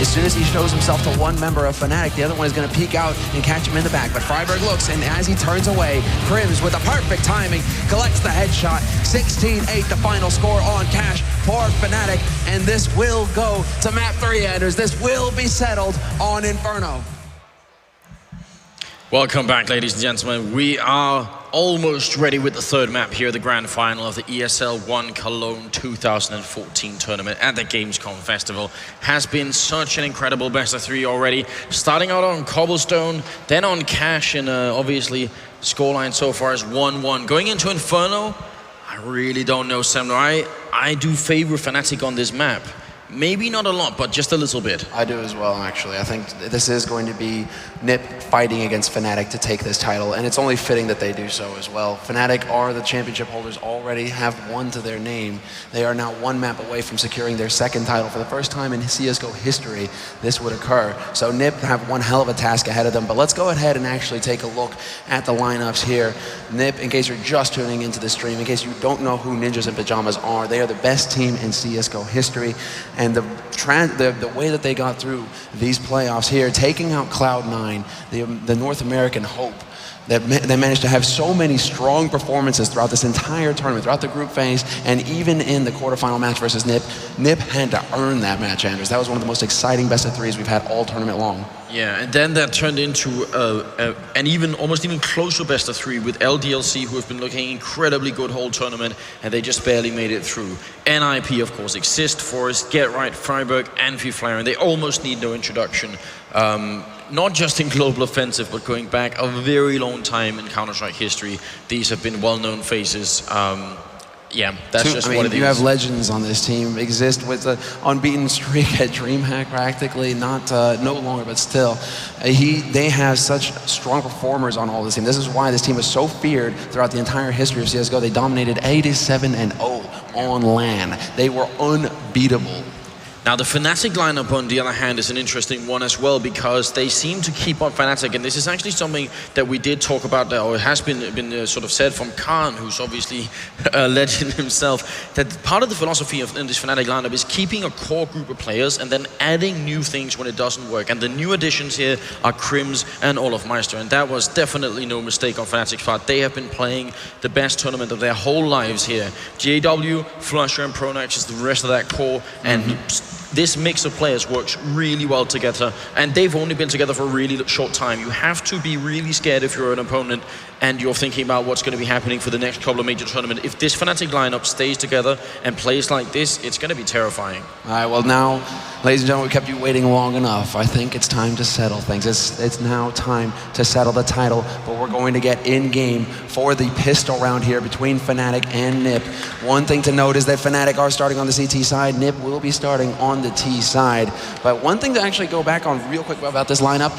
As soon as he shows himself to one member of Fnatic, the other one is going to peek out and catch him in the back. But Fryberg looks, and as he turns away, Crims with the perfect timing collects the headshot. 16-8, the final score on Cash for Fnatic. And this will go to map 3, Anders. This will be settled on Inferno. Welcome back, ladies and gentlemen. We are almost ready with the third map here, the grand final of the ESL One Cologne 2014 tournament at the Gamescom Festival. Has been such an incredible best of 3 already. Starting out on Cobblestone, then on Cash, and obviously scoreline so far is 1-1. Going into Inferno, I really don't know, Semler. I do favor Fnatic on this map. Maybe not a lot, but just a little bit. I do as well, actually. I think this is going to be NiP fighting against Fnatic to take this title, and it's only fitting that they do so as well. Fnatic are the championship holders, already have one to their name. They are now one map away from securing their second title. For the first time in CSGO history, this would occur. So NiP have one hell of a task ahead of them, but let's go ahead and actually take a look at the lineups here. NiP, in case you're just tuning into the stream, in case you don't know who Ninjas in Pajamas are, they are the best team in CSGO history. And the way that they got through these playoffs here, taking out Cloud9, the North American hope, that they managed to have so many strong performances throughout this entire tournament, throughout the group phase, and even in the quarterfinal match versus NiP. NiP had to earn that match, Anders. That was one of the most exciting best of 3s we've had all tournament long. Yeah, and then that turned into an almost even closer best of 3 with LDLC, who have been looking incredibly good whole tournament, and they just barely made it through. NiP, of course, Exist, Forest, Get Right, Fryberg, and Fnatic, and they almost need no introduction. Not just in Global Offensive, but going back a very long time in Counter-Strike history, these have been well-known faces. Yeah, that's just what it is. You have legends on this team. Exist with an unbeaten streak at DreamHack, practically, not no longer, but still. They have such strong performers on all this team. This is why this team is so feared throughout the entire history of CSGO. They dominated 87-0 on LAN. They were unbeatable. Now, the Fnatic lineup, on the other hand, is an interesting one as well, because they seem to keep on Fnatic, and this is actually something that we did talk about, or it has been sort of said from Khan, who's obviously a legend himself, that part of the philosophy in this Fnatic lineup is keeping a core group of players and then adding new things when it doesn't work. And the new additions here are Crims and Olofmeister, and that was definitely no mistake on Fnatic's part. They have been playing the best tournament of their whole lives here. JW, Flusher, and Pronax is the rest of that core, and this mix of players works really well together, and they've only been together for a really short time. You have to be really scared if you're an opponent and you're thinking about what's going to be happening for the next couple of major tournaments. If this Fnatic lineup stays together and plays like this, it's going to be terrifying. All right, well now, ladies and gentlemen, we kept you waiting long enough. I think it's time to settle things. It's now time to settle the title, but we're going to get in-game for the pistol round here between Fnatic and NiP. One thing to note is that Fnatic are starting on the CT side. NiP will be starting on the T side. But one thing to actually go back on real quick about this lineup,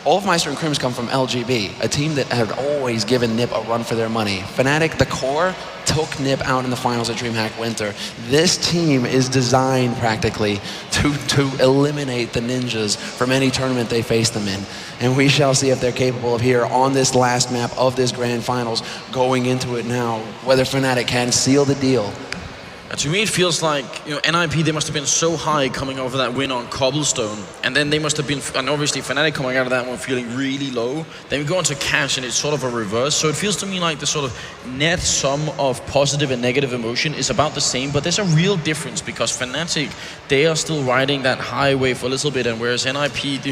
Olofmeister and Crims come from LGB, a team that had always given NiP a run for their money. Fnatic, the core, took NiP out in the finals at DreamHack Winter. This team is designed practically to eliminate the Ninjas from any tournament they face them in. And we shall see if they're capable of here on this last map of this grand finals, going into it now, whether Fnatic can seal the deal. To me, it feels like, NiP, they must have been so high coming over that win on Cobblestone, and then they must have been, and obviously Fnatic coming out of that one feeling really low. Then we go into Cash, and it's sort of a reverse. So it feels to me like the sort of net sum of positive and negative emotion is about the same, but there's a real difference, because Fnatic, they are still riding that high wave for a little bit, and whereas NiP,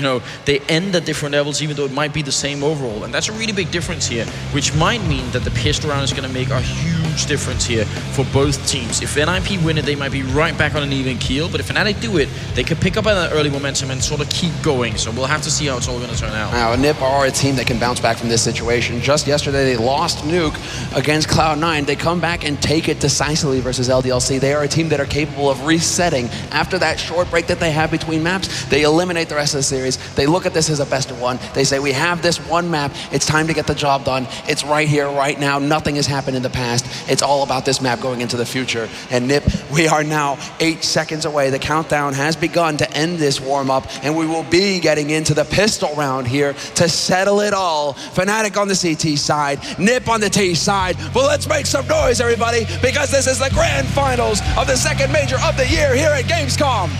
they end at different levels, even though it might be the same overall. And that's a really big difference here, which might mean that the pistol round is going to make a huge difference here for both teams. If NiP win it, they might be right back on an even keel, but if Fnatic do it, they could pick up on that early momentum and sort of keep going. So we'll have to see how it's all going to turn out. Now, NiP are a team that can bounce back from this situation. Just yesterday, they lost Nuke against Cloud9. They come back and take it decisively versus LDLC. They are a team that are capable of resetting after that short break that they have between maps. They eliminate the rest of the series. They look at this as a best of one. They say, we have this one map. It's time to get the job done. It's right here, right now. Nothing has happened in the past. It's all about this map going into the future. And NiP, we are now 8 seconds away. The countdown has begun to end this warm-up, and we will be getting into the pistol round here to settle it all. Fnatic on the CT side, NiP on the T side. But let's make some noise, everybody, because this is the grand finals of the second major of the year here at Gamescom.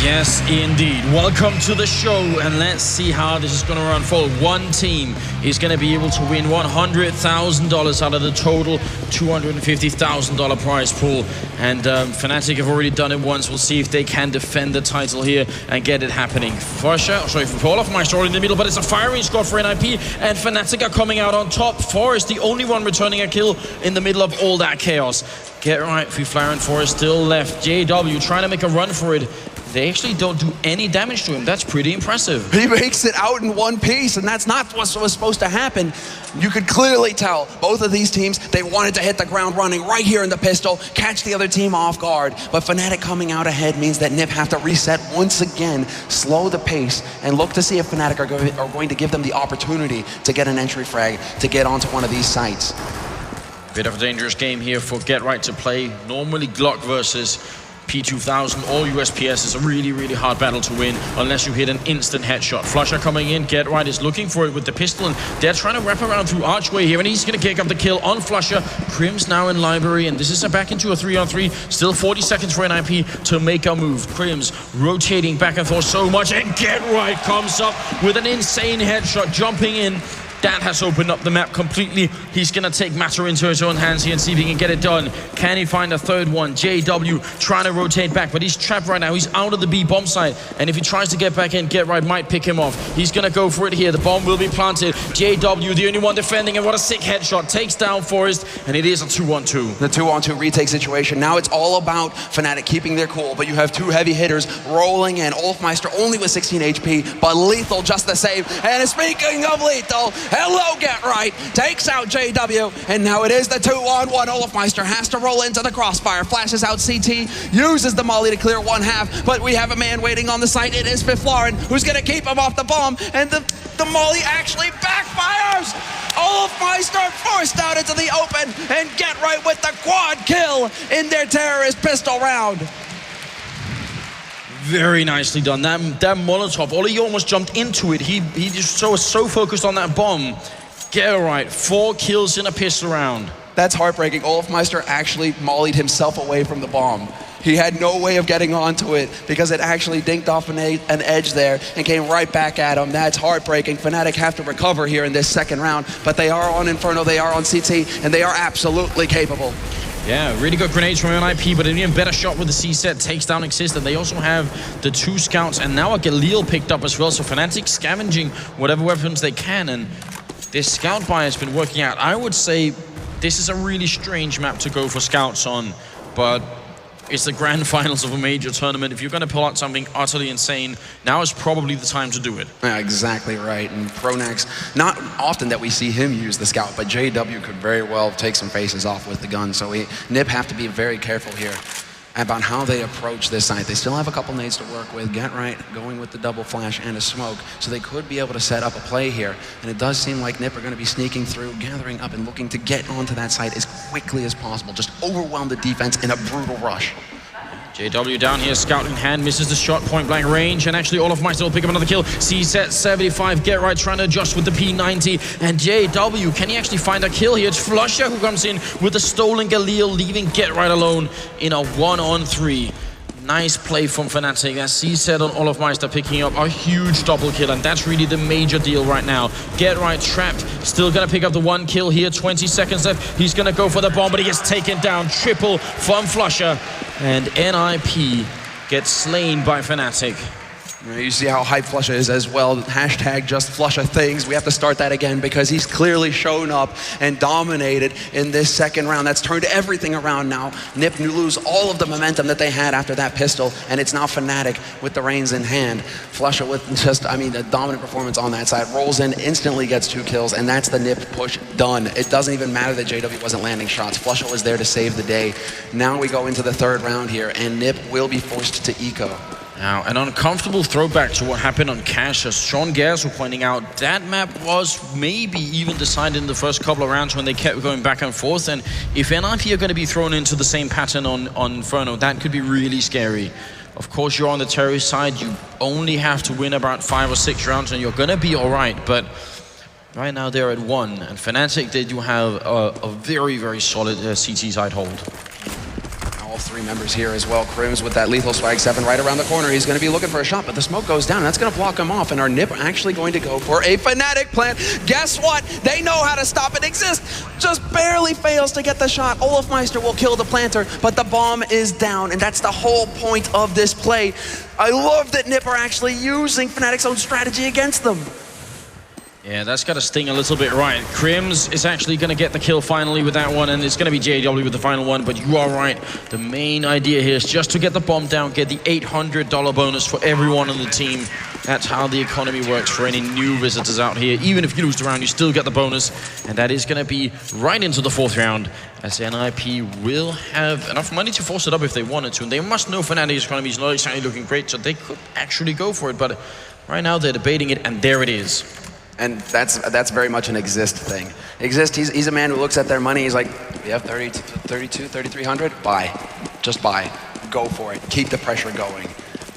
Yes, indeed. Welcome to the show, and let's see how this is going to unfold. One team is going to be able to win $100,000 out of the total $250,000 prize pool. And Fnatic have already done it once. We'll see if they can defend the title here and get it happening. For Olofmeister in the middle, but it's a firing squad for NiP, and Fnatic are coming out on top. Forest, the only one returning a kill in the middle of all that chaos. Get right, Fryberg and Forest still left. JW trying to make a run for it. They actually don't do any damage to him. That's pretty impressive. He makes it out in one piece, and that's not what was supposed to happen. You could clearly tell both of these teams, they wanted to hit the ground running right here in the pistol, catch the other team off guard. But Fnatic coming out ahead means that NiP have to reset once again, slow the pace, and look to see if Fnatic are going to give them the opportunity to get an entry frag, to get onto one of these sites. Bit of a dangerous game here for Get Right to play. Normally Glock versus P2000 or USPS is a really, really hard battle to win unless you hit an instant headshot. Flusher coming in, Get Right is looking for it with the pistol, and they're trying to wrap around through Archway here, and he's going to kick up the kill on Flusher. Krim's now in Library, and this is back into a 3-on-3. Still 40 seconds for NiP to make a move. Krim's rotating back and forth so much, and Get Right comes up with an insane headshot, jumping in. That has opened up the map completely. He's going to take matter into his own hands here and see if he can get it done. Can he find a third one? JW trying to rotate back, but he's trapped right now. He's out of the B bomb site, and if he tries to get back in, Get Right might pick him off. He's going to go for it here. The bomb will be planted. JW, the only one defending, and what a sick headshot. Takes down Forest, and it is a 2-on-2. The 2-on-2 retake situation. Now it's all about Fnatic keeping their cool, but you have two heavy hitters rolling in. Olofmeister only with 16 HP, but lethal just the same. And speaking of lethal, hello, Get Right, takes out JW, and now it is the 2-on-1. Olofmeister has to roll into the crossfire, flashes out CT, uses the molly to clear one half, but we have a man waiting on the site. It is Fryberg, who's going to keep him off the bomb, and the molly actually backfires. Olofmeister forced out into the open, and Get Right with the quad kill in their terrorist pistol round. Very nicely done. That Molotov, Ollie almost jumped into it. He just was so focused on that bomb. Get right, 4 kills in a pistol round. That's heartbreaking. Olofmeister actually mollied himself away from the bomb. He had no way of getting onto it because it actually dinked off an edge there and came right back at him. That's heartbreaking. Fnatic have to recover here in this second round, but they are on Inferno, they are on CT, and they are absolutely capable. Yeah, really good grenades from NiP, but an even better shot with the C-set, takes down Exist, and they also have the 2 scouts, and now a Galil picked up as well, so Fnatic scavenging whatever weapons they can, and this scout buy has been working out. I would say this is a really strange map to go for scouts on, but it's the grand finals of a major tournament. If you're going to pull out something utterly insane, now is probably the time to do it. Yeah, exactly right. And Pronax, not often that we see him use the scout, but JW could very well take some faces off with the gun. So NiP have to be very careful here about how they approach this site. They still have a couple nades to work with. Get Right going with the double flash and a smoke, so they could be able to set up a play here. And it does seem like NiP are going to be sneaking through, gathering up and looking to get onto that site as quickly as possible. Just overwhelm the defense in a brutal rush. JW down here, scout in hand, misses the shot, point blank range, and actually Olofmeister will pick up another kill. C-set 75, Get Right trying to adjust with the P90, and JW, can he actually find a kill here? It's Flusher who comes in with the stolen Galil, leaving Get Right alone in a 1-on-3. Nice play from Fnatic. That C-set on Olofmeister picking up a huge double kill, and that's really the major deal right now. Get Right trapped, still gonna pick up the 1 kill here, 20 seconds left. He's gonna go for the bomb, but he gets taken down. Triple from Flusher, and NiP gets slain by Fnatic. You see how hype Flusher is as well. Hashtag just Flusher things. We have to start that again because he's clearly shown up and dominated in this second round. That's turned everything around now. NiP lose all of the momentum that they had after that pistol, and it's now Fnatic with the reins in hand. Flusher with just, I mean, a dominant performance on that side. Rolls in, instantly gets 2 kills, and that's the NiP push done. It doesn't even matter that JW wasn't landing shots. Flusher was there to save the day. Now we go into the 3rd round here, and NiP will be forced to eco. Now, an uncomfortable throwback to what happened on Cash, as Sean Gers was pointing out. That map was maybe even decided in the first couple of rounds when they kept going back and forth, and if NiP are going to be thrown into the same pattern on Inferno, that could be really scary. Of course, you're on the terrorist side, you only have to win about 5 or 6 rounds and you're going to be alright, but right now they're at 1, and Fnatic, they do have a very, very solid CT side hold. All 3 3 members here as well. Crims with that lethal swag 7 right around the corner. He's going to be looking for a shot, but the smoke goes down, and that's going to block him off. And our NiP actually going to go for a Fnatic plant. Guess what? They know how to stop it. Exist just barely fails to get the shot. Olofmeister will kill the planter, but the bomb is down, and that's the whole point of this play. I love that NiP are actually using Fnatic's own strategy against them. Yeah, that's got to sting a little bit, right? Crims is actually going to get the kill finally with that one, and it's going to be JW with the final one, but you are right. The main idea here is just to get the bomb down, get the $800 bonus for everyone on the team. That's how the economy works for any new visitors out here. Even if you lose the round, you still get the bonus, and that is going to be right into the 4th round, as NiP will have enough money to force it up if they wanted to, and they must know Fnatic's economy is not exactly looking great, so they could actually go for it, but right now they're debating it, and there it is. And that's very much an Exist thing. Exist, he's a man who looks at their money, he's like, we have 32, 3,300, buy. Just buy. Go for it. Keep the pressure going.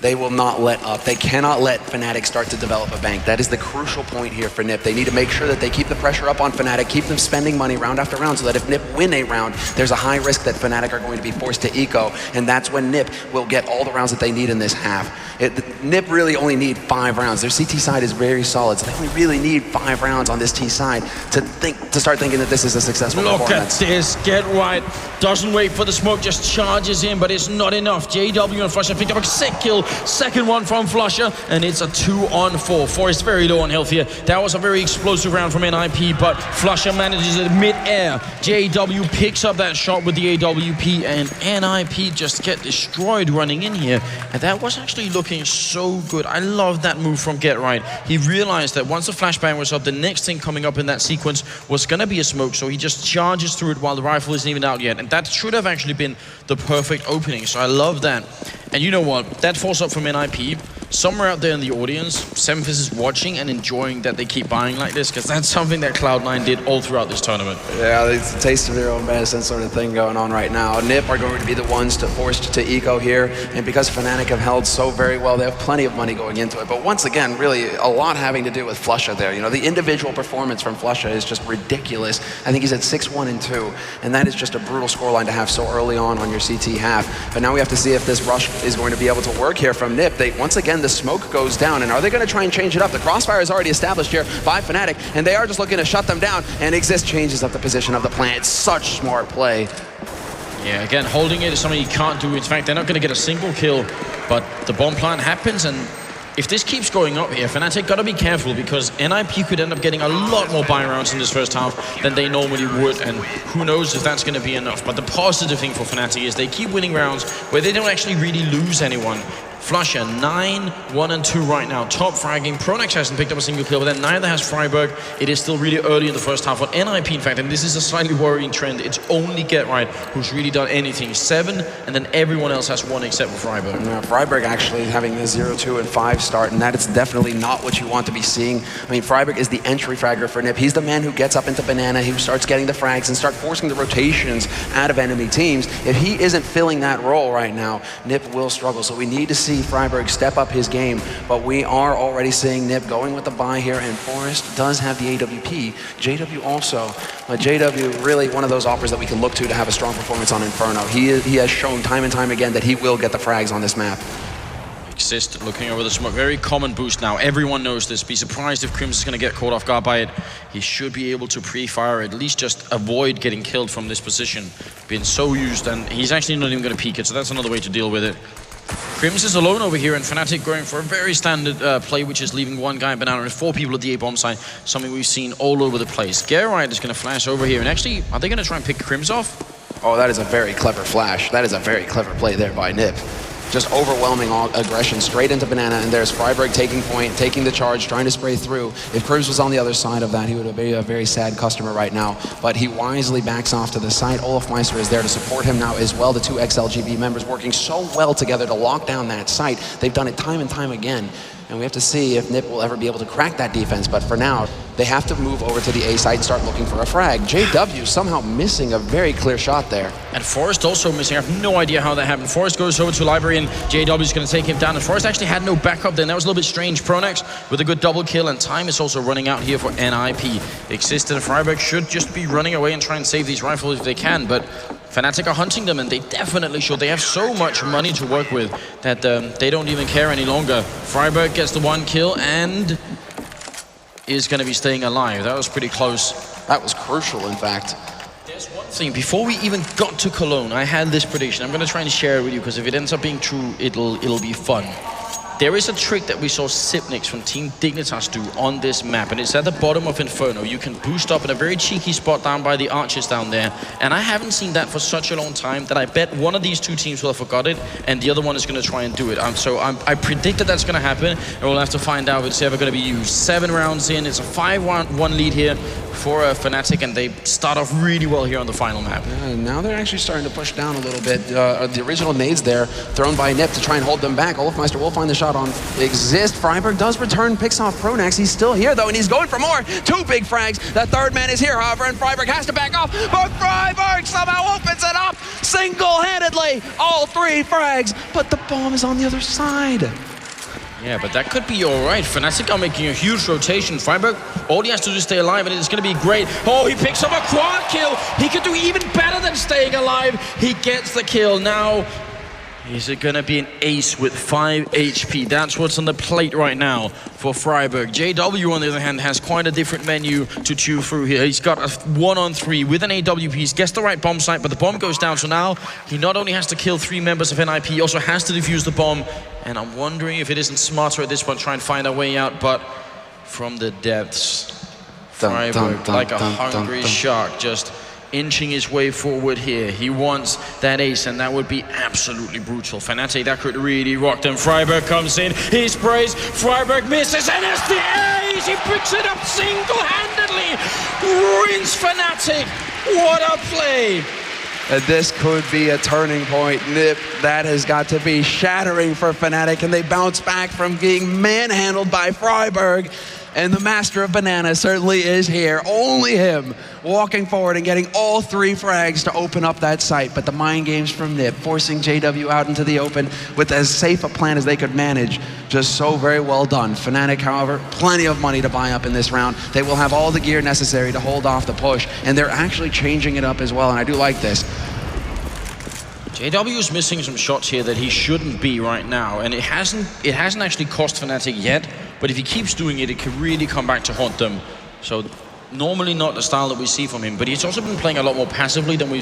They will not let up. They cannot let Fnatic start to develop a bank. That is the crucial point here for NiP. They need to make sure that they keep the pressure up on Fnatic, keep them spending money round after round, so that if NiP win a round, there's a high risk that Fnatic are going to be forced to eco, and that's when NiP will get all the rounds that they need in this half. NiP really only need 5 rounds. Their CT side is very solid, so they only really need 5 rounds on this T side to start thinking that this is a successful performance. Look at this, get right. Doesn't wait for the smoke, just charges in, but it's not enough. JW and Flusher picked up a sick kill. Second one from Flusher, and it's a 2-on-4. Forrest very low on health here. That was a very explosive round from NiP, but Flusher manages it mid-air. JW picks up that shot with the AWP, and NiP just get destroyed running in here. And that was actually looking so good. I love that move from Get Right. He realized that once the flashbang was up, the next thing coming up in that sequence was going to be a smoke, so he just charges through it while the rifle isn't even out yet. And that should have actually been the perfect opening, so I love that. And you know what? That force up from NiP, somewhere out there in the audience, Semphis is watching and enjoying that they keep buying like this, because that's something that Cloud9 did all throughout this tournament. Yeah, it's a taste of their own medicine sort of thing going on right now. NiP are going to be the ones forced to eco here, and because Fnatic have held so very well, they have plenty of money going into it. But once again, really a lot having to do with Flusha there. You know, the individual performance from Flusha is just ridiculous. I think he's at 6-1-2, and that is just a brutal scoreline to have so early on your CT half. But now we have to see if this rush is going to be able to work here from NiP. Once again, the smoke goes down, and are they going to try and change it up? The crossfire is already established here by Fnatic, and they are just looking to shut them down, and Exist changes up the position of the plant. It's such smart play. Yeah, again, holding it is something you can't do. In fact, they're not going to get a single kill, but the bomb plant happens, and if this keeps going up here, Fnatic got to be careful, because NiP could end up getting a lot more buy rounds in this first half than they normally would, and who knows if that's going to be enough. But the positive thing for Fnatic is they keep winning rounds where they don't actually really lose anyone. Flusher, 9-1-2 right now. Top fragging. Pronax hasn't picked up a single kill, but then neither has Fryberg. It is still really early in the first half. On NiP, in fact, and this is a slightly worrying trend, it's only Get Right who's really done anything. 7, and then everyone else has 1 except for Fryberg. Yeah, Fryberg actually having the 0-2-5 start, and that is definitely not what you want to be seeing. I mean, Fryberg is the entry fragger for NiP. He's the man who gets up into Banana, who starts getting the frags and start forcing the rotations out of enemy teams. If he isn't filling that role right now, NiP will struggle. So we need to see Fryberg step up his game, but we are already seeing NiP going with the buy here, and Forrest does have the AWP. JW also, but JW really one of those offers that we can look to have a strong performance on Inferno. He has shown time and time again that he will get the frags on this map. Exist looking over the smoke. Very common boost now. Everyone knows this. Be surprised if Crims is going to get caught off guard by it. He should be able to pre-fire, at least just avoid getting killed from this position. Been so used, and he's actually not even going to peek it, so that's another way to deal with it. Crims is alone over here, and Fnatic going for a very standard play, which is leaving 1 guy in Banana and 4 people at the A-bomb side, something we've seen all over the place. Gerrite is going to flash over here, and actually, are they going to try and pick Crims off? Oh, that is a very clever flash. That is a very clever play there by NiP. Just overwhelming aggression straight into Banana, and there's Fryberg taking point, taking the charge, trying to spray through. If Crims was on the other side of that, he would be a very sad customer right now, but he wisely backs off to the side. Olofmeister is there to support him now as well. The 2 XLGB members working so well together to lock down that site. They've done it time and time again. and we have to see if NiP will ever be able to crack that defense. But for now, they have to move over to the A side and start looking for a frag. JW somehow missing a very clear shot there. And Forrest also missing. I have no idea how that happened. Forrest goes over to Library and JW is going to take him down. And Forrest actually had no backup then. That was a little bit strange. Pronax with a good double kill, and time is also running out here for NiP. Existed and Fryberg should just be running away and try and save these rifles if they can, but Fnatic are hunting them, and they definitely should. They have so much money to work with that they don't even care any longer. Fryberg gets the 1 kill and is going to be staying alive. That was pretty close. That was crucial, in fact. There's one thing. Before we even got to Cologne, I had this prediction. I'm going to try and share it with you, because if it ends up being true, it'll be fun. There is a trick that we saw Sipnix from Team Dignitas do on this map, and it's at the bottom of Inferno. You can boost up in a very cheeky spot down by the archers down there, and I haven't seen that for such a long time that I bet one of these two teams will have forgot it, and the other one is going to try and do it. I predict that that's going to happen, and we'll have to find out if it's ever going to be used. 7 rounds in, it's a 5-1 lead here for Fnatic, and they start off really well here on the final map. Now they're actually starting to push down a little bit. The original nades there, thrown by NiP to try and hold them back. Olofmeister will find the shot on Exist. Fryberg does return, picks off Pronax. He's still here, though, and he's going for more. 2 big frags. The third man is here, however, and Fryberg has to back off, but Fryberg somehow opens it up single-handedly. All 3 frags, but the bomb is on the other side. Yeah, but that could be all right. Fnatic are making a huge rotation. Fryberg, all he has to do is stay alive, and it's going to be great. Oh, he picks up a quad kill. He could do even better than staying alive. He gets the kill. Now, is it going to be an ace with 5 HP? That's what's on the plate right now for Fryberg. JW, on the other hand, has quite a different menu to chew through here. He's got a 1-on-3 with an AWP. He gets the right bomb site, but the bomb goes down. So now he not only has to kill 3 members of NiP, he also has to defuse the bomb. And I'm wondering if it isn't smarter at this point, try and find a way out. But from the depths, Fryberg, like a hungry shark, just inching his way forward here. He wants that ace, and that would be absolutely brutal. Fnatic, that could really rock them. Fryberg comes in, he sprays, Fryberg misses, and it's the ace! He picks it up single-handedly! Wins Fnatic! What a play! This could be a turning point. NiP, that has got to be shattering for Fnatic, and they bounce back from being manhandled by Fryberg. And the master of banana certainly is here. Only him walking forward and getting all 3 frags to open up that site. But the mind games from NiP, forcing JW out into the open with as safe a plan as they could manage. Just so very well done. Fnatic, however, plenty of money to buy up in this round. They will have all the gear necessary to hold off the push. And they're actually changing it up as well. And I do like this. JW is missing some shots here that he shouldn't be right now, and it hasn't actually cost Fnatic yet, but if he keeps doing it, it could really come back to haunt them. So normally not the style that we see from him, but he's also been playing a lot more passively than we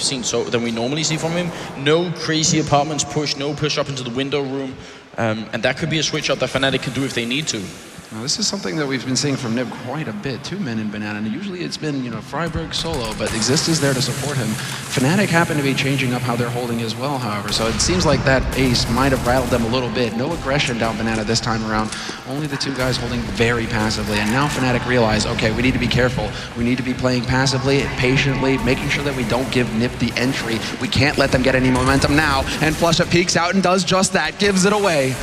normally see from him. No crazy apartments push, no push up into the window room, and that could be a switch up that Fnatic can do if they need to. Now, this is something that we've been seeing from NiP quite a bit. 2 men in banana, and usually it's been, Fryberg solo, but Exist is there to support him. Fnatic happen to be changing up how they're holding as well, however, so it seems like that ace might have rattled them a little bit. No aggression down banana this time around. Only the 2 guys holding very passively, and now Fnatic realize, okay, we need to be careful. We need to be playing passively, patiently, making sure that we don't give NiP the entry. We can't let them get any momentum now, and Flusha peeks out and does just that, gives it away.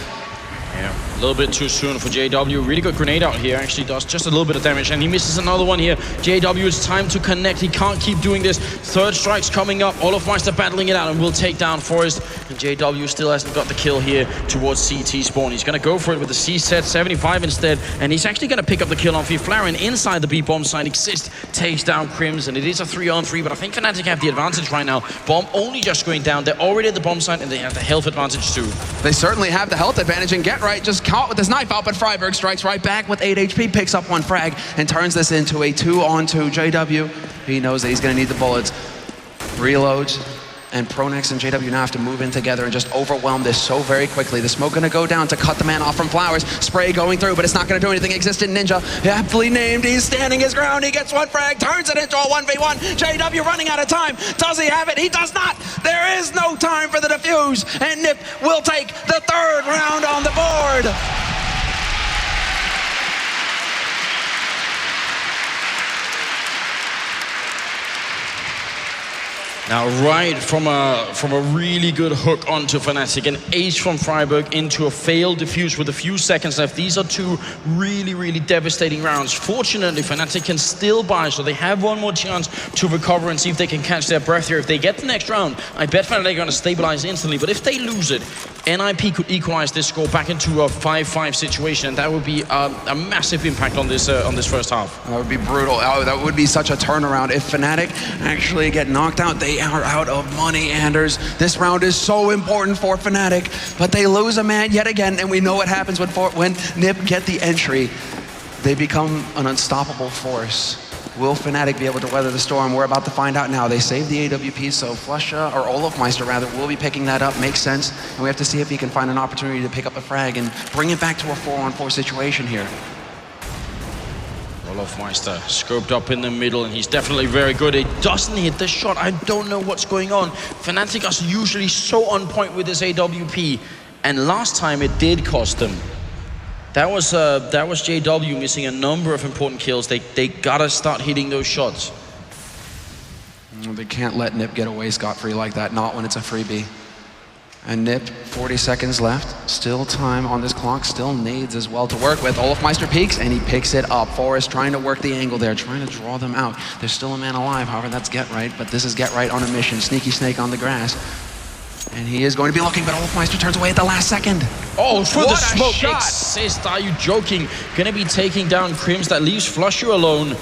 Yeah, a little bit too soon for JW. Really good grenade out here. Actually does just a little bit of damage, and he misses another one here. JW, it's time to connect. He can't keep doing this. 3rd strike's coming up. Olofmeister battling it out, and will take down Forrest. And JW still hasn't got the kill here towards CT spawn. He's going to go for it with the C set 75 instead, and he's actually going to pick up the kill on Flaren inside the B bomb side. Exist takes down Crims, and it is a 3-on-3, but I think Fnatic have the advantage right now. Bomb only just going down. They're already at the bomb side, and they have the health advantage too. They certainly have the health advantage, and Get Right just caught with his knife out, but Fryberg strikes right back with 8 HP, picks up 1 frag, and turns this into a 2-on-2. JW, he knows that he's going to need the bullets. Reloads, and Pronax and JW now have to move in together and just overwhelm this so very quickly. The smoke going to go down to cut the man off from Flowers. Spray going through, but it's not going to do anything. Existent Ninja, aptly named, he's standing his ground. He gets 1 frag, turns it into a 1v1. JW running out of time. Does he have it? He does not. There is no time for the defuse, and NiP will take the 3rd round on the board. Now, right from a really good hook onto Fnatic, an ace from Fryberg into a failed defuse with a few seconds left. These are two really, really devastating rounds. Fortunately, Fnatic can still buy, so they have one more chance to recover and see if they can catch their breath here. If they get the next round, I bet Fnatic are going to stabilize instantly, but if they lose it, NiP could equalize this score back into a 5-5 situation, and that would be a massive impact on this first half. That would be brutal. Oh, that would be such a turnaround. If Fnatic actually get knocked out, they are out of money, Anders. This round is so important for Fnatic, but they lose a man yet again, and we know what happens when NiP get the entry. They become an unstoppable force. Will Fnatic be able to weather the storm? We're about to find out now. They saved the AWP, so Flusha, or Olofmeister rather, will be picking that up. Makes sense. And we have to see if he can find an opportunity to pick up a frag and bring it back to a 4-on-4 situation here. Olofmeister scoped up in the middle, and he's definitely very good. It doesn't hit the shot. I don't know what's going on. Fnatic are usually so on point with this AWP, and last time it did cost them. That was JW missing a number of important kills. They gotta start hitting those shots. They can't let NiP get away scot-free like that, not when it's a freebie. And NiP, 40 seconds left. Still time on this clock, still nades as well to work with. Olofmeister peeks, and he picks it up. Forrest trying to work the angle there, trying to draw them out. There's still a man alive, however, that's Get Right, but this is Get Right on a mission. Sneaky Snake on the grass. And he is going to be looking, but Olofmeister turns away at the last second. Oh, for the smoke shot. Exist. Are you joking? Gonna be taking down Crims. That leaves Flusha alone.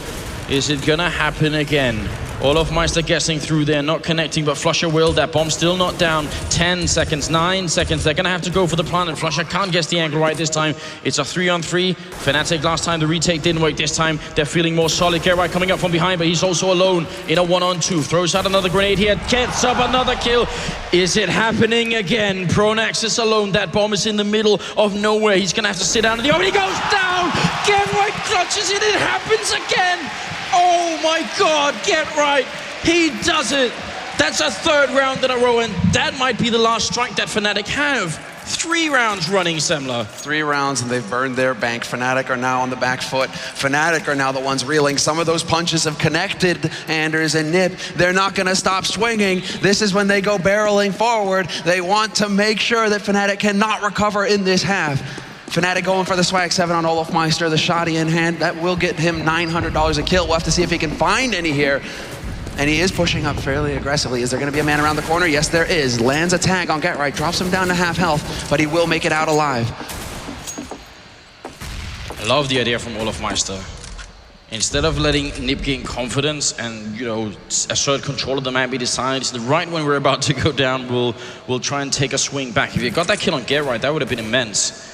Is it gonna happen again? Olofmeister guessing through there, not connecting, but Flusha will. That bomb still not down. 10 seconds, 9 seconds. They're gonna have to go for the plant, and Flusha can't guess the angle right this time. It's a 3-on-3. Fnatic last time, the retake didn't work this time. They're feeling more solid. Gerwright coming up from behind, but he's also alone in a 1-on-2. Throws out another grenade here, gets up another kill. Is it happening again? Pronax is alone. That bomb is in the middle of nowhere. He's gonna have to sit down in the open. He goes down! Gerwright clutches it, it happens again! Oh my God, Get Right. He does it. That's a third round in a row, and that might be the last strike that Fnatic have. 3 rounds running, Semler. 3 rounds, and they've burned their bank. Fnatic are now on the back foot. Fnatic are now the ones reeling. Some of those punches have connected, Anders and NiP. They're not going to stop swinging. This is when they go barreling forward. They want to make sure that Fnatic cannot recover in this half. Fnatic going for the swag 7 on Olofmeister, the shotty in hand. That will get him $900 a kill. We'll have to see if he can find any here. And he is pushing up fairly aggressively. Is there gonna be a man around the corner? Yes, there is. Lands a tag on Get Right, drops him down to half health, but he will make it out alive. I love the idea from Olofmeister. Instead of letting NiP gain confidence and, you know, assert control of the map, he decides right when we're about to go down, we'll try and take a swing back. If you got that kill on Get Right, that would have been immense.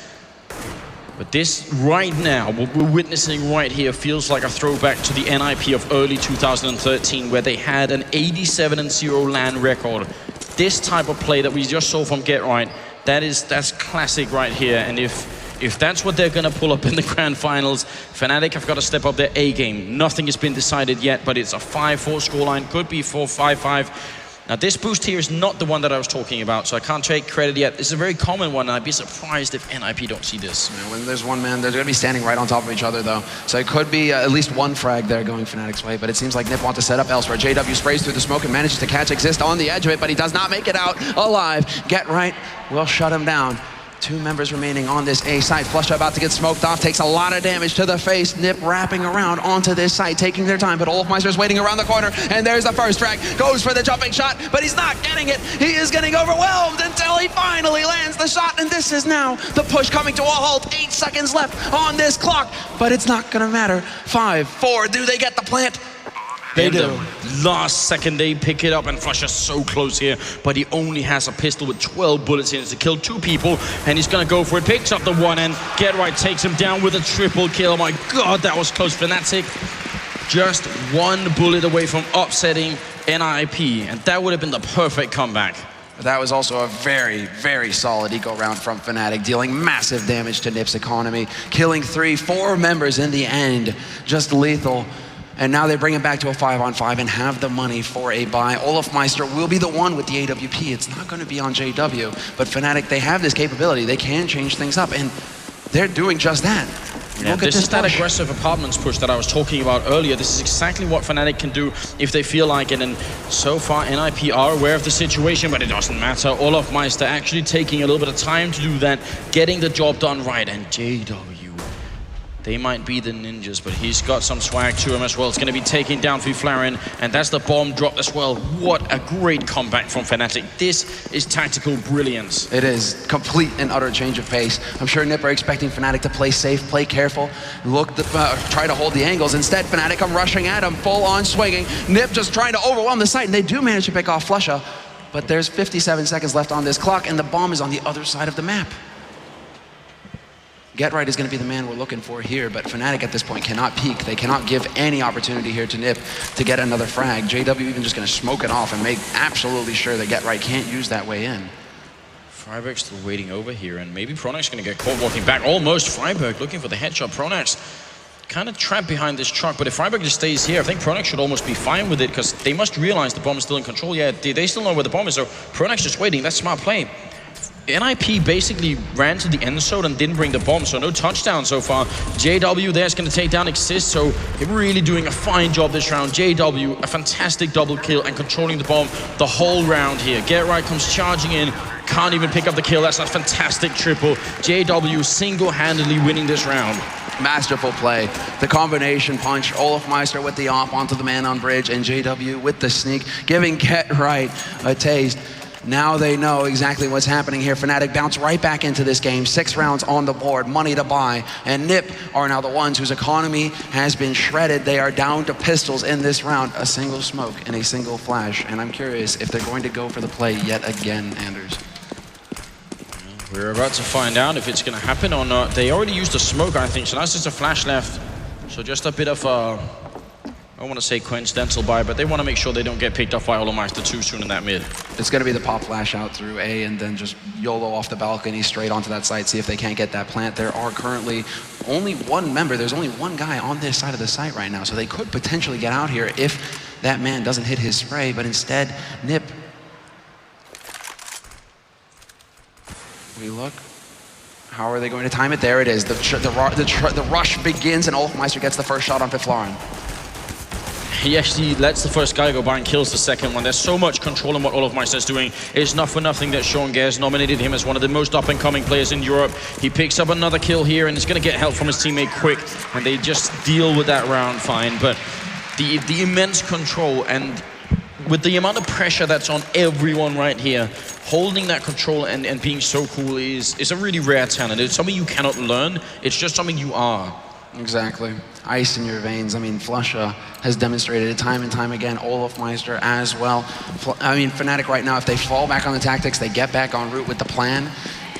But this right now, what we're witnessing right here, feels like a throwback to the NiP of early 2013, where they had an 87-0 LAN record. This type of play that we just saw from Get Right, that's classic right here. And if that's what they're gonna pull up in the grand finals, Fnatic have got to step up their A game. Nothing has been decided yet, but it's a 5-4 scoreline, could be 4-5-5. Now this boost here is not the one that I was talking about, so I can't take credit yet. It's a very common one, and I'd be surprised if NiP don't see this. Yeah, when there's one man, they're going to be standing right on top of each other, though. So it could be at least one frag there going Fnatic's way, but it seems like NiP want to set up elsewhere. JW sprays through the smoke and manages to catch Exist on the edge of it, but he does not make it out alive. Get Right will shut him down. 2 members remaining on this A side. Flusha about to get smoked off, takes a lot of damage to the face. NiP wrapping around onto this side, taking their time, but Olofmeister's waiting around the corner, and there's the first frag. Goes for the jumping shot, but he's not getting it. He is getting overwhelmed until he finally lands the shot, and this is now the push coming to a halt. 8 seconds left on this clock, but it's not gonna matter. 5, 4, do they get the plant? They do. Last second they pick it up, and Flusha's so close here, but he only has a pistol with 12 bullets in it to kill 2 people, and he's gonna go for it. Picks up the 1, and Get Right takes him down with a triple kill. Oh my God, that was close. Fnatic just 1 bullet away from upsetting NiP, and that would have been the perfect comeback. That was also a very, very solid eco round from Fnatic, dealing massive damage to NiP's economy, killing 3, 4 members in the end. Just lethal. And now they bring it back to a 5-on-5 and have the money for a buy. Olofmeister will be the one with the AWP. It's not going to be on JW, but Fnatic, they have this capability. They can change things up, and they're doing just that. Yeah, this is that aggressive apartments push that I was talking about earlier. This is exactly what Fnatic can do if they feel like it. And so far, NiP are aware of the situation, but it doesn't matter. olofmeister actually taking a little bit of time to do that, getting the job done right. And JW, they might be the ninjas, but he's got some swag to him as well. It's going to be taking down Fryberg, and that's the bomb drop as well. What a great comeback from Fnatic. This is tactical brilliance. It is complete and utter change of pace. I'm sure NiP are expecting Fnatic to play safe, play careful, try to hold the angles. Instead, Fnatic come rushing at him, full on swinging. NiP just trying to overwhelm the site, and they do manage to pick off Flusha, but there's 57 seconds left on this clock, and the bomb is on the other side of the map. GeT_RiGhT is going to be the man we're looking for here, but Fnatic at this point cannot peek. They cannot give any opportunity here to NiP to get another frag. JW even just going to smoke it off and make absolutely sure that GeT_RiGhT can't use that way in. Fryberg still waiting over here, and maybe Pronak's going to get caught walking back. Almost Fryberg looking for the headshot. Pronak's kind of trapped behind this truck, but if Fryberg just stays here, I think Pronak should almost be fine with it, because they must realize the bomb is still in control. Yeah, they still know where the bomb is, so Pronak's just waiting. That's smart play. NiP basically ran to the end zone and didn't bring the bomb, so no touchdown so far. JW there is going to take down Exist, so they're really doing a fine job this round. JW, a fantastic double kill and controlling the bomb the whole round here. GeT_RiGhT comes charging in, can't even pick up the kill. That's a fantastic triple. JW single-handedly winning this round. Masterful play. The combination punch, olofmeister with the op onto the man on bridge, and JW with the sneak, giving GeT_RiGhT a taste. Now they know exactly what's happening here. Fnatic bounce right back into this game. 6 rounds on the board, money to buy. And NiP are now the ones whose economy has been shredded. They are down to pistols in this round. A single smoke and a single flash. And I'm curious if they're going to go for the play yet again, Anders. We're about to find out if it's going to happen or not. They already used a smoke, I think, so that's just a flash left. So just a bit of I don't want to say coincidental buy, but they want to make sure they don't get picked off by olofmeister too soon in that mid. It's going to be the pop flash out through A and then just YOLO off the balcony straight onto that site, see if they can't get that plant. There are currently only one member. There's only one guy on this side of the site right now, so they could potentially get out here if that man doesn't hit his spray, but instead, NiP. We look. How are they going to time it? There it is. The rush begins, and olofmeister gets the first shot on Fryberg. He actually lets the first guy go by and kills the second one. There's so much control in what olofmeister is doing. It's not for nothing that Sean Gares nominated him as one of the most up-and-coming players in Europe. He picks up another kill here, and he's going to get help from his teammate quick, and they just deal with that round fine. But the immense control, and with the amount of pressure that's on everyone right here, holding that control and being so cool is a really rare talent. It's something you cannot learn. It's just something you are. Exactly. Ice in your veins. I mean, Flusha has demonstrated it time and time again. olofmeister as well. I mean, Fnatic right now, if they fall back on the tactics, they get back en route with the plan,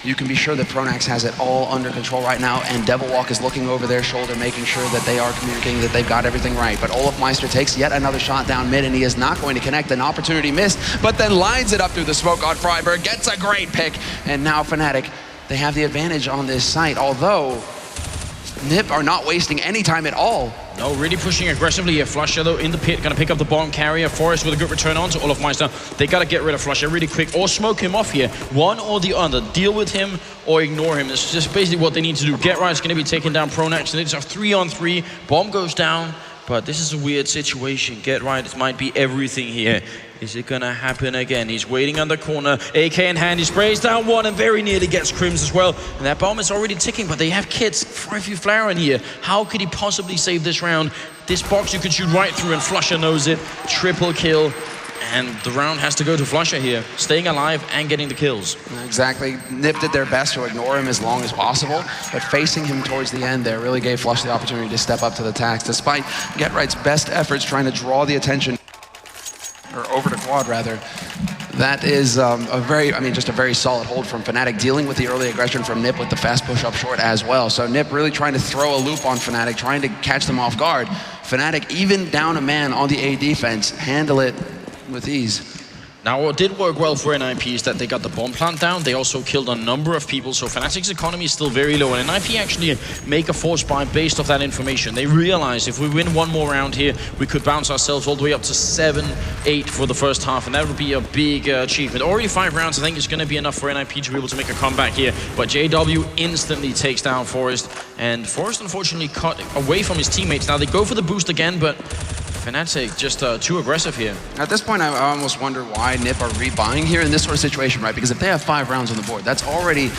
you can be sure that Pronax has it all under control right now, and Devilwalk is looking over their shoulder, making sure that they are communicating that they've got everything right. But olofmeister takes yet another shot down mid, and he is not going to connect. An opportunity missed, but then lines it up through the smoke on Fryberg, gets a great pick, and now Fnatic, they have the advantage on this site, although NiP are not wasting any time at all. No, really pushing aggressively here. Flusha, though, in the pit, going to pick up the bomb carrier. Forest with a good return on to olofmeister. They got to get rid of Flusha really quick or smoke him off here. One or the other. Deal with him or ignore him. That's just basically what they need to do. GeT_RiGhT is going to be taking down Pronax. And they just have 3-on-3. Bomb goes down. But this is a weird situation. GeT_RiGhT might be everything here. Is it gonna happen again? He's waiting on the corner. AK in hand, he sprays down one and very nearly gets Crims as well. And that bomb is already ticking, but they have kits. Fryberg here. How could he possibly save this round? This box you could shoot right through, and Flusha knows it. Triple kill. And the round has to go to Flusha here, staying alive and getting the kills. Exactly. NiP did their best to ignore him as long as possible, but facing him towards the end there really gave Flusha the opportunity to step up to the task, despite GeT_RiGhT's best efforts trying to draw the attention, or over to Quad rather. That is just a very solid hold from Fnatic, dealing with the early aggression from NiP with the fast push up short as well. So NiP really trying to throw a loop on Fnatic, trying to catch them off guard. Fnatic, even down a man on the A defense, handle it with ease. Now, what did work well for NiP is that they got the bomb plant down. They also killed a number of people, so Fnatic's economy is still very low. And NiP actually make a force buy based off that information. They realize if we win one more round here, we could bounce ourselves all the way up to 7-8 for the first half, and that would be a big achievement. Already 5 rounds, I think, is going to be enough for NiP to be able to make a comeback here. But JW instantly takes down Forest, and Forest unfortunately cut away from his teammates. Now, they go for the boost again, but Fnatic just too aggressive here. At this point, I almost wonder why NiP are rebuying here in this sort of situation, right? Because if they have 5 rounds on the board, that's already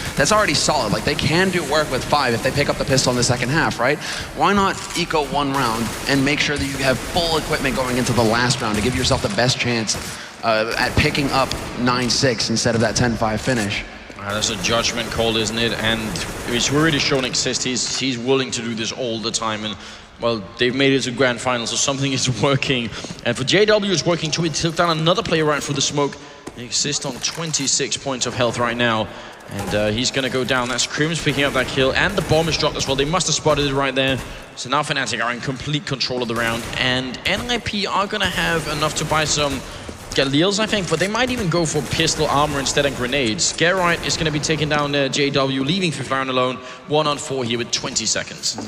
solid. Like, they can do work with 5 if they pick up the pistol in the second half, right? Why not eco 1 round and make sure that you have full equipment going into the last round to give yourself the best chance at picking up 9-6 instead of that 10-5 finish? That's a judgment call, isn't it? And it's already shown Exist. He's willing to do this all the time. And well, they've made it to grand final, so something is working. And for JW, it's working too. He took down another player right through the smoke. Exist on 26 points of health right now. And he's going to go down. That's Crims picking up that kill. And the bomb is dropped as well. They must have spotted it right there. So now Fnatic are in complete control of the round. And NiP are going to have enough to buy some Galils, I think, but they might even go for pistol armor instead of grenades. Geralt is going to be taking down JW, leaving Fnatic alone. 1-on-4 here with 20 seconds.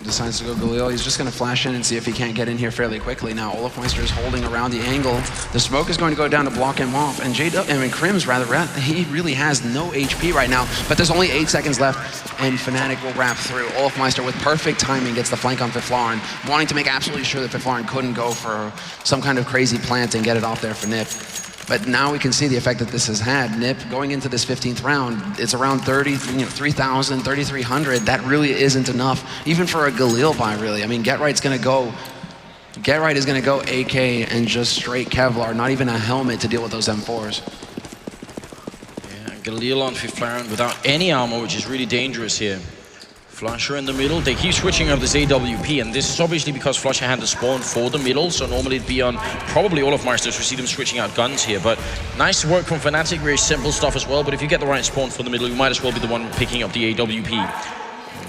Decides to go Galil. He's just going to flash in and see if he can't get in here fairly quickly. Now Olafmeister is holding around the angle. The smoke is going to go down to block him off, and Crims he really has no HP right now, but there's only 8 seconds left, and Fnatic will wrap through. Olafmeister with perfect timing gets the flank on Fiflaren, wanting to make absolutely sure that Fiflaren couldn't go for some kind of crazy plant and get it off there for NiP. But now we can see the effect that this has had. NiP going into this 15th round, it's around 3,000, 3,300. That really isn't enough, even for a Galil buy, really. I mean, Geralt is going to go AK and just straight Kevlar, not even a helmet to deal with those M4s. Yeah, Galil on Fiflaren without any armor, which is really dangerous here. Flusher in the middle. They keep switching up this AWP, and this is obviously because Flusher had the spawn for the middle, so normally it'd be on probably all of Meisters. We see them switching out guns here, but nice work from Fnatic. Very simple stuff as well, but if you get the right spawn for the middle, you might as well be the one picking up the AWP.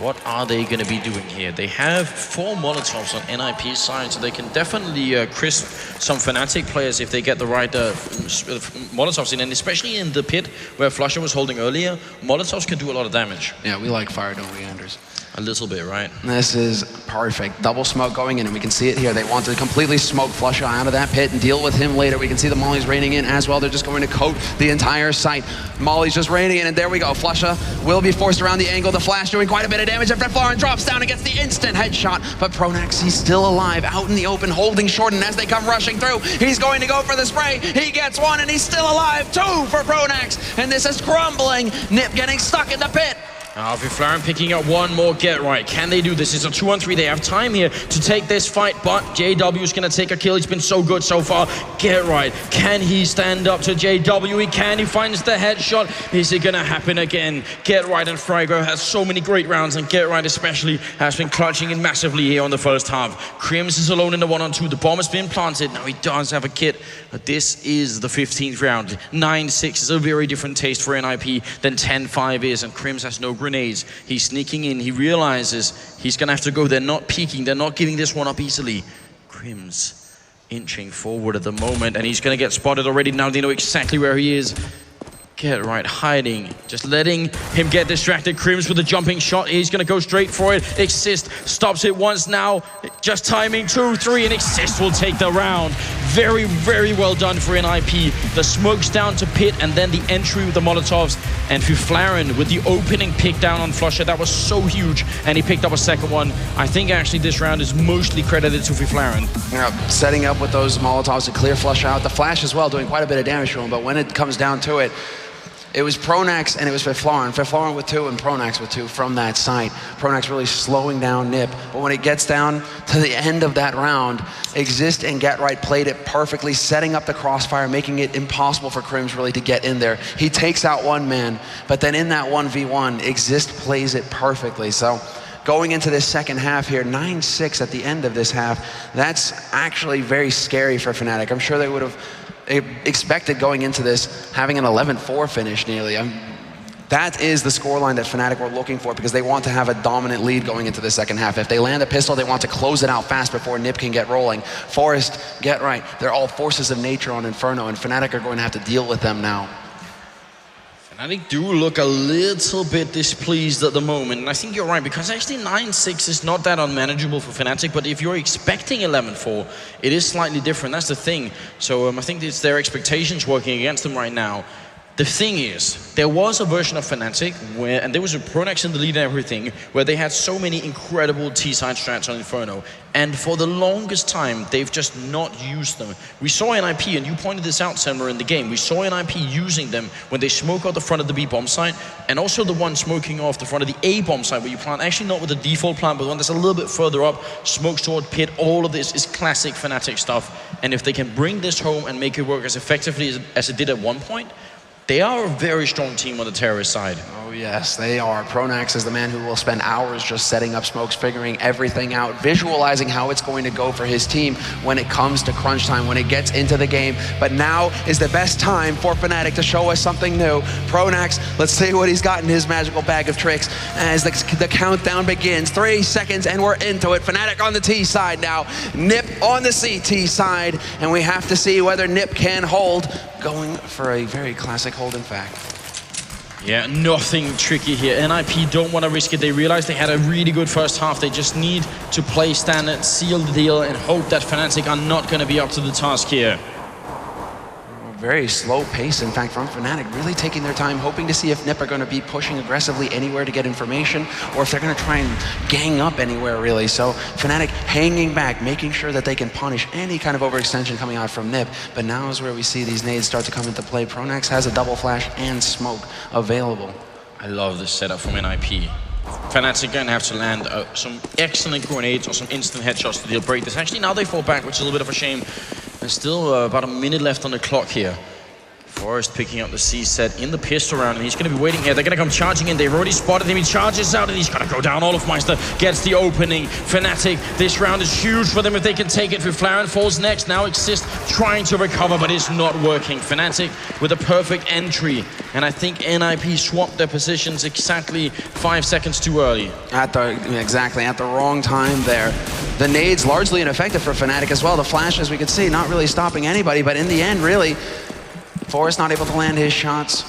What are they going to be doing here? They have 4 Molotovs on NiP's side, so they can definitely crisp some Fnatic players if they get the right Molotovs in, and especially in the pit where Flusher was holding earlier, Molotovs can do a lot of damage. Yeah, we like fire, don't we, Anders? A little bit, right? This is perfect. Double smoke going in, and we can see it here. They want to completely smoke Flusher out of that pit and deal with him later. We can see the Molly's raining in as well. They're just going to coat the entire site. Molly's just raining in, and there we go. Flusher will be forced around the angle. The flash doing quite a bit of damage. And Fiflaren drops down and gets the instant headshot. But Pronax, he's still alive, out in the open, holding short, and as they come rushing through, he's going to go for the spray. He gets 1, and he's still alive. 2 for Pronax, and this is crumbling. NiP getting stuck in the pit. Now, Fiflaren picking up 1 more get right. Can they do this? It's a 2-on-3. They have time here to take this fight, but JW is going to take a kill. He's been so good so far. Get right. Can he stand up to JW? He can. He finds the headshot. Is it going to happen again? Get right and Fryberg has so many great rounds, and Get right especially has been clutching in massively here on the first half. Crims is alone in the 1-on-2. The bomb has been planted. Now he does have a kit, but this is the 15th round. 9-6 is a very different taste for NiP than 10-5 is, and Crims has no grenades. He's sneaking in. He realizes he's going to have to go. They're not peeking. They're not giving this one up easily. Crims inching forward at the moment, and he's going to get spotted already. Now they know exactly where he is. Get right, hiding, just letting him get distracted. Crims with a jumping shot. He's going to go straight for it. Exist stops it once now. Just timing 2, 3, and Exist will take the round. Very, very well done for NiP. The smokes down to pit, and then the entry with the Molotovs. And Fiflaren with the opening pick down on Flusher. That was so huge, and he picked up a second one. I think actually this round is mostly credited to Fiflaren. Yeah, setting up with those Molotovs to clear Flusher out. The flash as well, doing quite a bit of damage to him, but when it comes down to it, it was Pronax and it was Fiflaren. Fiflaren with 2 and Pronax with 2 from that site. Pronax really slowing down NiP. But when it gets down to the end of that round, Exist and Get Right played it perfectly, setting up the crossfire, making it impossible for Crims really to get in there. He takes out 1 man, but then in that 1v1, Exist plays it perfectly. So going into this second half here, 9-6 at the end of this half, that's actually very scary for Fnatic. I'm sure they would have expected going into this having an 11-4 finish nearly. That is the scoreline that Fnatic were looking for because they want to have a dominant lead going into the second half. If they land a pistol, they want to close it out fast before NiP can get rolling. Forest, get right. They're all forces of nature on Inferno, and Fnatic are going to have to deal with them now. Fnatic do look a little bit displeased at the moment, and I think you're right, because actually 9-6 is not that unmanageable for Fnatic, but if you're expecting 11-4, it is slightly different, that's the thing. So I think it's their expectations working against them right now. The thing is, there was a version of Fnatic where, and there was a Pronax in the lead and everything, where they had so many incredible T-side strats on Inferno. And for the longest time, they've just not used them. We saw NiP, and you pointed this out, Senmer, in the game. We saw NiP using them when they smoke out the front of the B bomb site, and also the one smoking off the front of the A bomb site, where you plant, actually not with the default plant, but the one that's a little bit further up, smokes toward pit. All of this is classic Fnatic stuff. And if they can bring this home and make it work as effectively as it did at one point, they are a very strong team on the terrorist side. Oh yes, they are. Pronax is the man who will spend hours just setting up smokes, figuring everything out, visualizing how it's going to go for his team when it comes to crunch time, when it gets into the game. But now is the best time for Fnatic to show us something new. Pronax, let's see what he's got in his magical bag of tricks as the countdown begins. 3 seconds and we're into it. Fnatic on the T side now. NiP on the CT side, and we have to see whether NiP can hold. Going for a very classic hold, in fact. Yeah, nothing tricky here. NiP don't want to risk it. They realize they had a really good first half. They just need to play standard, seal the deal, and hope that Fnatic are not going to be up to the task here. Very slow pace, in fact, from Fnatic, really taking their time, hoping to see if NiP are going to be pushing aggressively anywhere to get information, or if they're going to try and gang up anywhere, really. So Fnatic hanging back, making sure that they can punish any kind of overextension coming out from NiP. But now is where we see these nades start to come into play. Pronax has a double flash and smoke available. I love this setup from NiP. Fnatic going to have to land some excellent grenades or some instant headshots to deal break this. Actually, now they fall back, which is a little bit of a shame. There's still about a minute left on the clock here. Forest picking up the C set in the pistol round, and he's going to be waiting here. They're going to come charging in. They've already spotted him. He charges out, and he's going to go down. Olofmeister gets the opening. Fnatic, this round is huge for them if they can take it. Flaren falls next. Now Exist trying to recover, but it's not working. Fnatic with a perfect entry, and I think NiP swapped their positions exactly 5 seconds too early. Exactly, at the wrong time there. The nades largely ineffective for Fnatic as well. The flash, as we could see, not really stopping anybody, but in the end, really, Forrest not able to land his shots.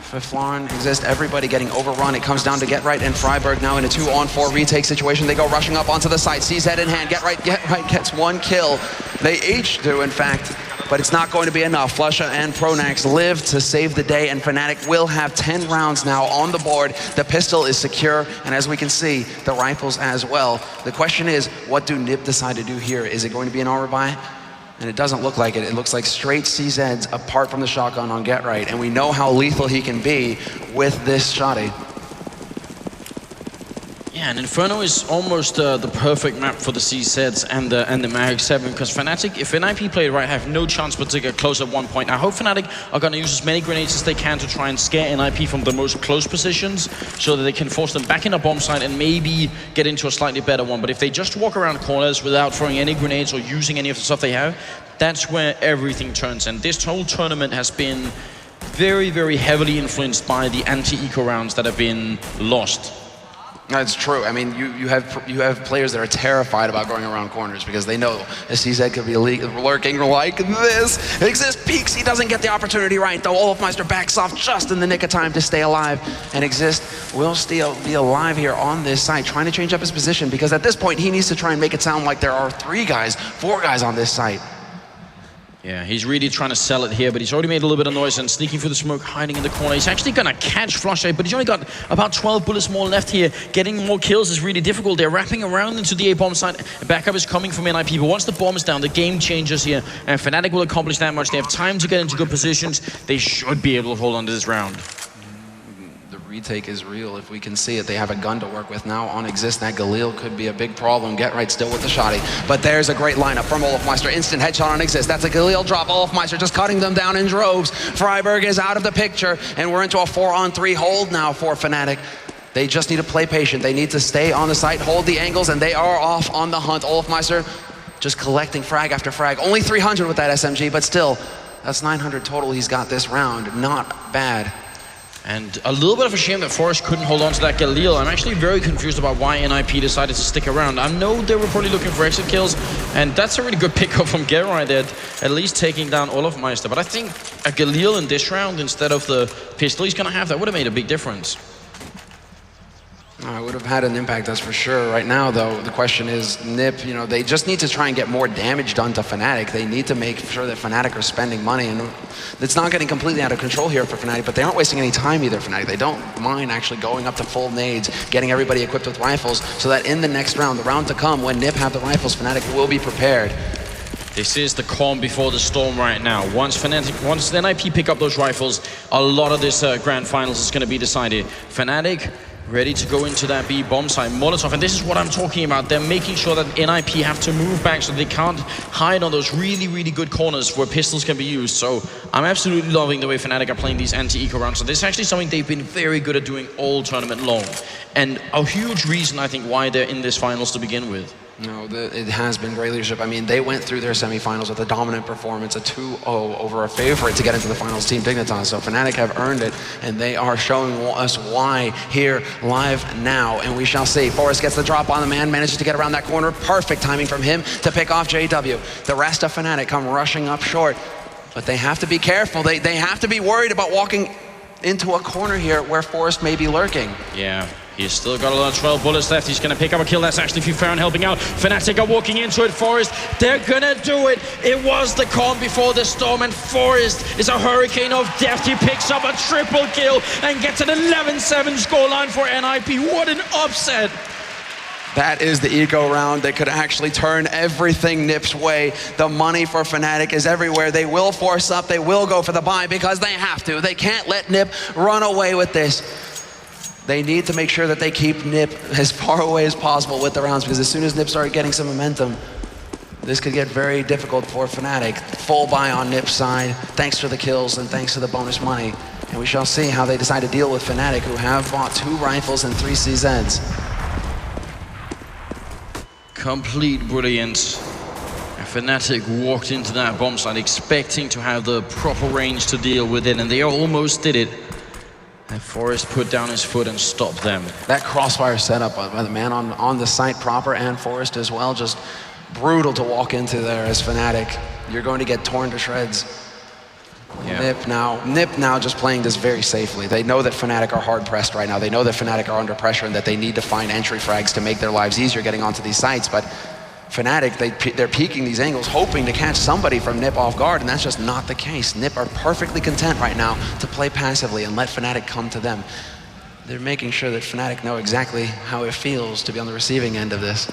For Flaren, Exist, everybody getting overrun. It comes down to Get Right and Fryberg now in a 2-on-4 retake situation. They go rushing up onto the site. Sees head in hand. Get Right gets one kill. They each do, in fact, but it's not going to be enough. Flusha and Pronax live to save the day, and Fnatic will have 10 rounds now on the board. The pistol is secure, and as we can see, the rifles as well. The question is, what do NiP decide to do here? Is it going to be an armor buy? And it doesn't look like it. It looks like straight CZs apart from the shotgun on Get Right. And we know how lethal he can be with this shotty. Yeah, and Inferno is almost the perfect map for the CZs and the Mag 7, because Fnatic, if NiP play it right, have no chance but to get close at one point. I hope Fnatic are going to use as many grenades as they can to try and scare NiP from the most close positions, so that they can force them back in a bomb site and maybe get into a slightly better one. But if they just walk around corners without throwing any grenades or using any of the stuff they have, that's where everything turns. And this whole tournament has been very, very heavily influenced by the anti-eco rounds that have been lost. That's true. I mean, you have players that are terrified about going around corners because they know a CZ could be lurking like this. Exist peeks. He doesn't get the opportunity right, though. Olofmeister backs off just in the nick of time to stay alive. And Exist will still be alive here on this side, trying to change up his position, because at this point, he needs to try and make it sound like there are 3 guys, 4 guys on this site. Yeah, he's really trying to sell it here, but he's already made a little bit of noise and sneaking through the smoke, hiding in the corner. He's actually going to catch Flusha, but he's only got about 12 bullets more left here. Getting more kills is really difficult. They're wrapping around into the A-bomb site. Backup is coming from NiP, but once the bomb is down, the game changes here, and Fnatic will accomplish that much. They have time to get into good positions. They should be able to hold on to this round. Retake is real. If we can see it, they have a gun to work with now on Exist. That Galil could be a big problem. Get Right still with the shotty, but there's a great lineup from Olofmeister. Instant headshot on Exist. That's a Galil drop. Olofmeister just cutting them down in droves. Fryberg is out of the picture, and we're into a 4-on-3 hold now for Fnatic. They just need to play patient. They need to stay on the site, hold the angles, and they are off on the hunt. Olofmeister just collecting frag after frag. Only 300 with that SMG, but still, that's 900 total he's got this round. Not bad. And a little bit of a shame that Forest couldn't hold on to that Galil. I'm actually very confused about why NiP decided to stick around. I know they were probably looking for exit kills, and that's a really good pickup from Gerai there, at least taking down Olaf Meister. But I think a Galil in this round instead of the pistol he's gonna have, that would have made a big difference. It would have had an impact, that's for sure. Right now, though, the question is, NiP, you know, they just need to try and get more damage done to Fnatic. They need to make sure that Fnatic are spending money, and it's not getting completely out of control here for Fnatic, but they aren't wasting any time either, Fnatic. They don't mind actually going up to full nades, getting everybody equipped with rifles, so that in the next round, the round to come, when NiP have the rifles, Fnatic will be prepared. This is the calm before the storm right now. Once the NiP pick up those rifles, a lot of this grand finals is going to be decided. Fnatic ready to go into that B bomb site. Molotov, and this is what I'm talking about. They're making sure that NiP have to move back so they can't hide on those really, really good corners where pistols can be used. So I'm absolutely loving the way Fnatic are playing these anti-eco rounds. So this is actually something they've been very good at doing all tournament long. And a huge reason, I think, why they're in this finals to begin with. No, it has been great leadership. I mean, they went through their semifinals with a dominant performance, a 2-0 over a favorite to get into the finals, Team Dignitas. So Fnatic have earned it, and they are showing us why here live now. And we shall see. Forrest gets the drop on the man, manages to get around that corner. Perfect timing from him to pick off JW. The rest of Fnatic come rushing up short, but they have to be careful. They have to be worried about walking into a corner here where Forrest may be lurking. Yeah. He's still got a lot of 12 bullets left. He's going to pick up a kill. That's actually Fnatic helping out. Fnatic are walking into it. Forest, they're going to do it. It was the calm before the storm, and Forest is a hurricane of death. He picks up a triple kill and gets an 11-7 scoreline for NiP. What an upset. That is the eco round that could actually turn everything NiP's way. The money for Fnatic is everywhere. They will force up. They will go for the buy because they have to. They can't let NiP run away with this. They need to make sure that they keep NiP as far away as possible with the rounds, because as soon as NiP start getting some momentum, this could get very difficult for Fnatic. Full buy on NiP's side, thanks for the kills and thanks to the bonus money. And we shall see how they decide to deal with Fnatic, who have bought 2 rifles and 3 CZs. Complete brilliance. Fnatic walked into that bomb site expecting to have the proper range to deal with it, and they almost did it. And Forrest put down his foot and stopped them. That crossfire setup by the man on the site proper, and Forrest as well, just brutal to walk into there as Fnatic. You're going to get torn to shreds. Yeah. NiP now just playing this very safely. They know that Fnatic are hard pressed right now. They know that Fnatic are under pressure and that they need to find entry frags to make their lives easier getting onto these sites. But Fnatic, they're peeking these angles, hoping to catch somebody from NiP off guard, and that's just not the case. NiP are perfectly content right now to play passively and let Fnatic come to them. They're making sure that Fnatic know exactly how it feels to be on the receiving end of this.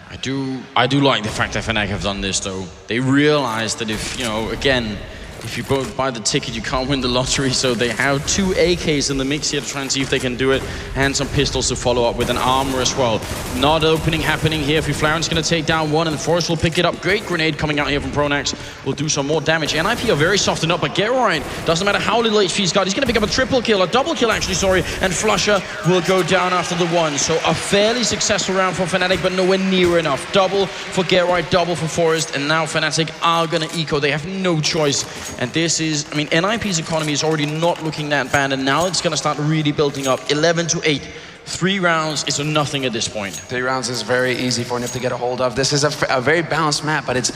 I do like the fact that Fnatic have done this, though. They realize that if, you know, again, if you both buy the ticket, you can't win the lottery, so they have 2 AKs in the mix here to try and see if they can do it, and some pistols to follow up with an armor as well. Not opening happening here. Flauren's going to take down one, and Forrest will pick it up. Great grenade coming out here from Pronax. Will do some more damage. NiP are very softened up, but Gerai, doesn't matter how little HP he's got, he's going to pick up a triple kill, a double kill actually, sorry, and Flusher will go down after the 1. So a fairly successful round for Fnatic, but nowhere near enough. Double for Gerai, double for Forrest, and now Fnatic are going to eco. They have no choice. And this is, I mean, NiP's economy is already not looking that bad, and now it's going to start really building up. 11-8. 3 rounds is a nothing at this point. 3 rounds is very easy for NiP to get a hold of. This is a very balanced map, but it's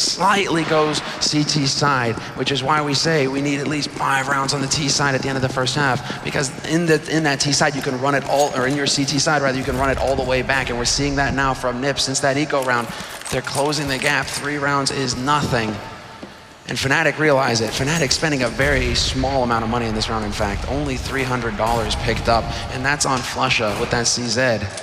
slightly goes CT side, which is why we say we need at least 5 rounds on the T side at the end of the first half, because in that T side you can run it all, or in your CT side rather, you can run it all the way back, and we're seeing that now from NiP. Since that eco round, they're closing the gap. 3 rounds is nothing. And Fnatic realize it. Fnatic spending a very small amount of money in this round, in fact. Only $300 picked up, and that's on Flusha with that CZ.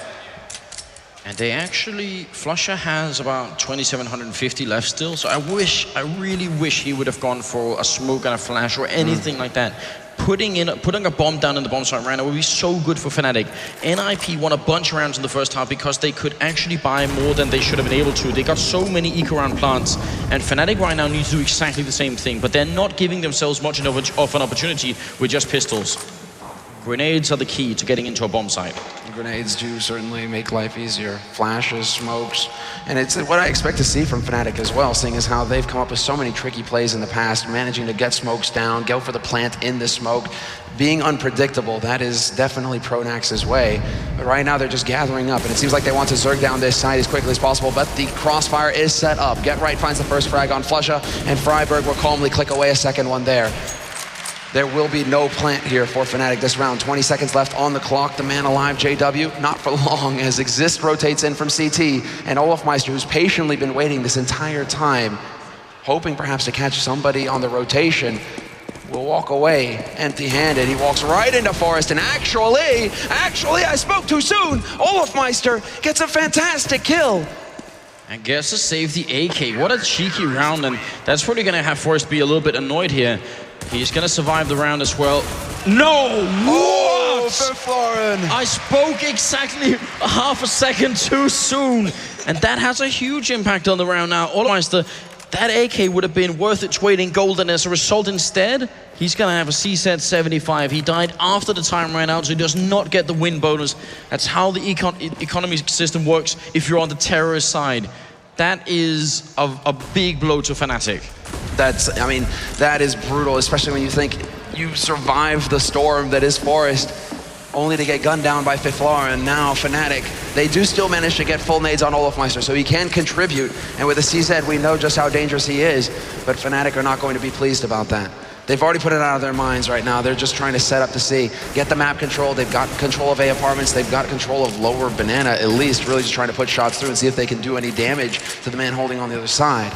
And they actually, Flusha has about 2,750 left still, so I really wish he would have gone for a smoke and a flash or anything like that. Putting a bomb down in the bomb site right now would be so good for Fnatic. NiP won a bunch of rounds in the first half because they could actually buy more than they should have been able to. They got so many eco round plants, and Fnatic right now needs to do exactly the same thing, but they're not giving themselves much of an opportunity with just pistols. Grenades are the key to getting into a bomb site. Grenades do certainly make life easier. Flashes, smokes, and it's what I expect to see from Fnatic as well, seeing as how they've come up with so many tricky plays in the past, managing to get smokes down, go for the plant in the smoke, being unpredictable. That is definitely Pronax's way. But right now they're just gathering up, and it seems like they want to zerg down this side as quickly as possible, but the crossfire is set up. Get Right finds the first frag on Flusha, and Fryberg will calmly click away a second one there. There will be no plant here for Fnatic this round. 20 seconds left on the clock. The man alive, JW, not for long, as Exist rotates in from CT, and Olofmeister, who's patiently been waiting this entire time, hoping perhaps to catch somebody on the rotation, will walk away empty-handed. He walks right into Forest, and actually, I spoke too soon. Olofmeister gets a fantastic kill. And gets to save the AK. What a cheeky round, and that's probably going to have Forest be a little bit annoyed here. He's going to survive the round as well. No! What? Fifloren. I spoke exactly half a second too soon, and that has a huge impact on the round now. Olofmeister, that AK would have been worth its weight in gold, and as a result instead, he's going to have a CSET 75. He died after the time ran out, so he does not get the win bonus. That's how the economy system works if you're on the terrorist side. That is a big blow to Fnatic. I mean, that is brutal, especially when you think you survived the storm that is Forest, only to get gunned down by Fifloren. And now Fnatic, they do still manage to get full nades on Olofmeister, so he can contribute. And with the CZ, we know just how dangerous he is, but Fnatic are not going to be pleased about that. They've already put it out of their minds right now. They're just trying to set up to see, get the map control. They've got control of A apartments. They've got control of lower banana, at least, really just trying to put shots through and see if they can do any damage to the man holding on the other side.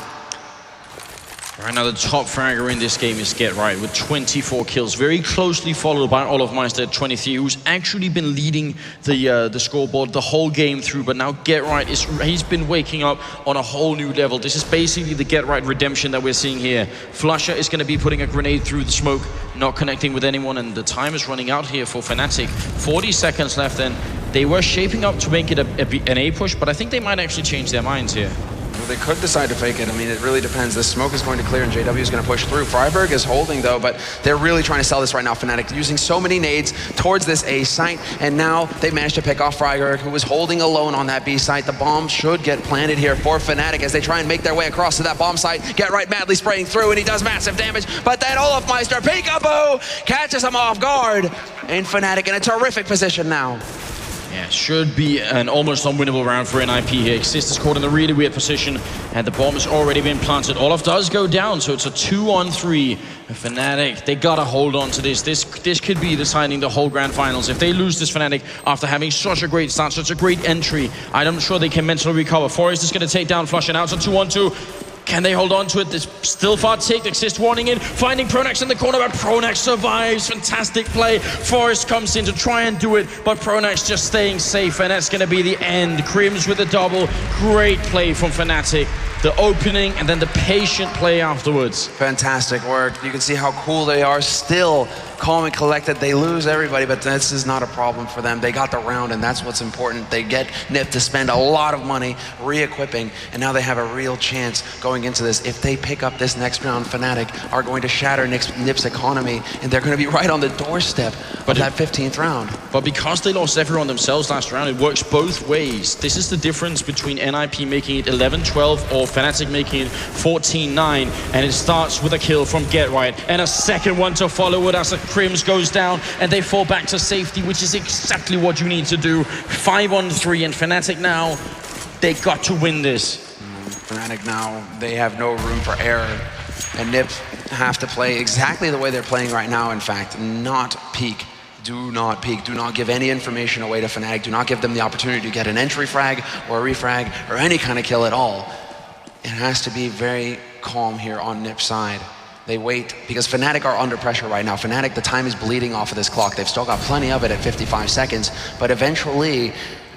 Right now, the top fragger in this game is Get Right with 24 kills, very closely followed by Olofmeister at 23, who's actually been leading the scoreboard the whole game through. But now Get Right he's been waking up on a whole new level. This is basically the Get Right redemption that we're seeing here. Flusha is going to be putting a grenade through the smoke, not connecting with anyone, and the time is running out here for Fnatic. 40 seconds left, and they were shaping up to make it an A push, but I think they might actually change their minds here. They could decide to fake it. I mean, it really depends. The smoke is going to clear and JW is going to push through. Fryberg is holding though, but they're really trying to sell this right now. Fnatic using so many nades towards this A site, and now they managed to pick off Fryberg, who was holding alone on that B site. The bomb should get planted here for Fnatic as they try and make their way across to that bomb site. Get Right madly spraying through, and he does massive damage, but then Olofmeister, peekaboo, catches him off guard, and Fnatic in a terrific position now. Yeah, should be an almost unwinnable round for NiP here. Exist is caught in a really weird position, and the bomb has already been planted. Olaf does go down, so it's a 2-on-3. Fnatic, they gotta hold on to this. This could be deciding the whole grand finals. If they lose this Fnatic after having such a great start, such a great entry, I'm sure they can mentally recover. Forest is gonna take down Flush, and now it's a 2-on-2. Can they hold on to it? There's still far tick. Exist warning in, finding Pronax in the corner, but Pronax survives. Fantastic play. Forest comes in to try and do it, but Pronax just staying safe, and that's going to be the end. Crims with a double. Great play from Fnatic. The opening and then the patient play afterwards. Fantastic work. You can see how cool they are. Still calm and collected. They lose everybody, but this is not a problem for them. They got the round, and that's what's important. They get NiP to spend a lot of money re-equipping, and now they have a real chance going into this. If they pick up this next round, Fnatic are going to shatter NiP's economy, and they're going to be right on the doorstep of that 15th round. But because they lost everyone themselves last round, it works both ways. This is the difference between NiP making it 11-12 or Fnatic making it 14-9, and it starts with a kill from Get Right, and a second one to follow it as a Crims goes down, and they fall back to safety, which is exactly what you need to do. 5-on-3, and Fnatic now, they got to win this. Fnatic now, they have no room for error, and NiP have to play exactly the way they're playing right now. In fact, not peek. Do not peek. Do not give any information away to Fnatic. Do not give them the opportunity to get an entry frag or a refrag or any kind of kill at all. It has to be very calm here on NiP's side. They wait because Fnatic are under pressure right now. Fnatic, the time is bleeding off of this clock. They've still got plenty of it at 55 seconds, but eventually,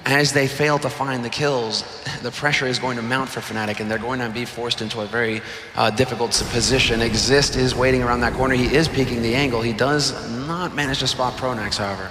as they fail to find the kills, the pressure is going to mount for Fnatic, and they're going to be forced into a very difficult position. Exist is waiting around that corner. He is peeking the angle. He does not manage to spot Pronax, however.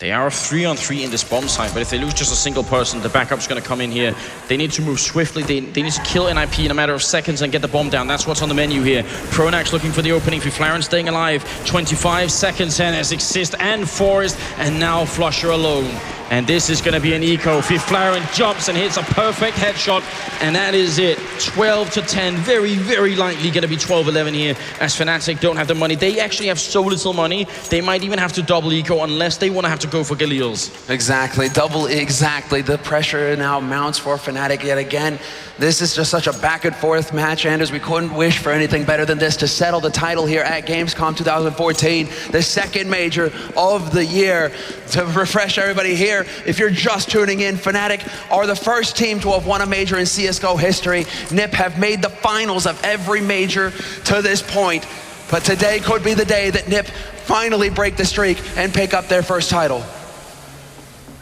They are 3-on-3 in this bomb site, but if they lose just a single person, the backup's going to come in here. They need to move swiftly. They need to kill NiP in a matter of seconds and get the bomb down. That's what's on the menu here. Pronax looking for the opening. Flareon staying alive. 25 seconds in as Exist and Forest, and now Flusher alone. And this is going to be an eco. Flareon jumps and hits a perfect headshot, and that is it. 12-10, very, very likely going to be 12-11 here, as Fnatic don't have the money. They actually have so little money, they might even have to double eco unless they want to have to go for Galil's. Exactly, exactly. The pressure now mounts for Fnatic yet again. This is just such a back and forth match, Anders. We couldn't wish for anything better than this to settle the title here at Gamescom 2014, the second major of the year. To refresh everybody here, if you're just tuning in, Fnatic are the first team to have won a major in CSGO history. NiP have made the finals of every major to this point. But today could be the day that NiP finally break the streak and pick up their first title.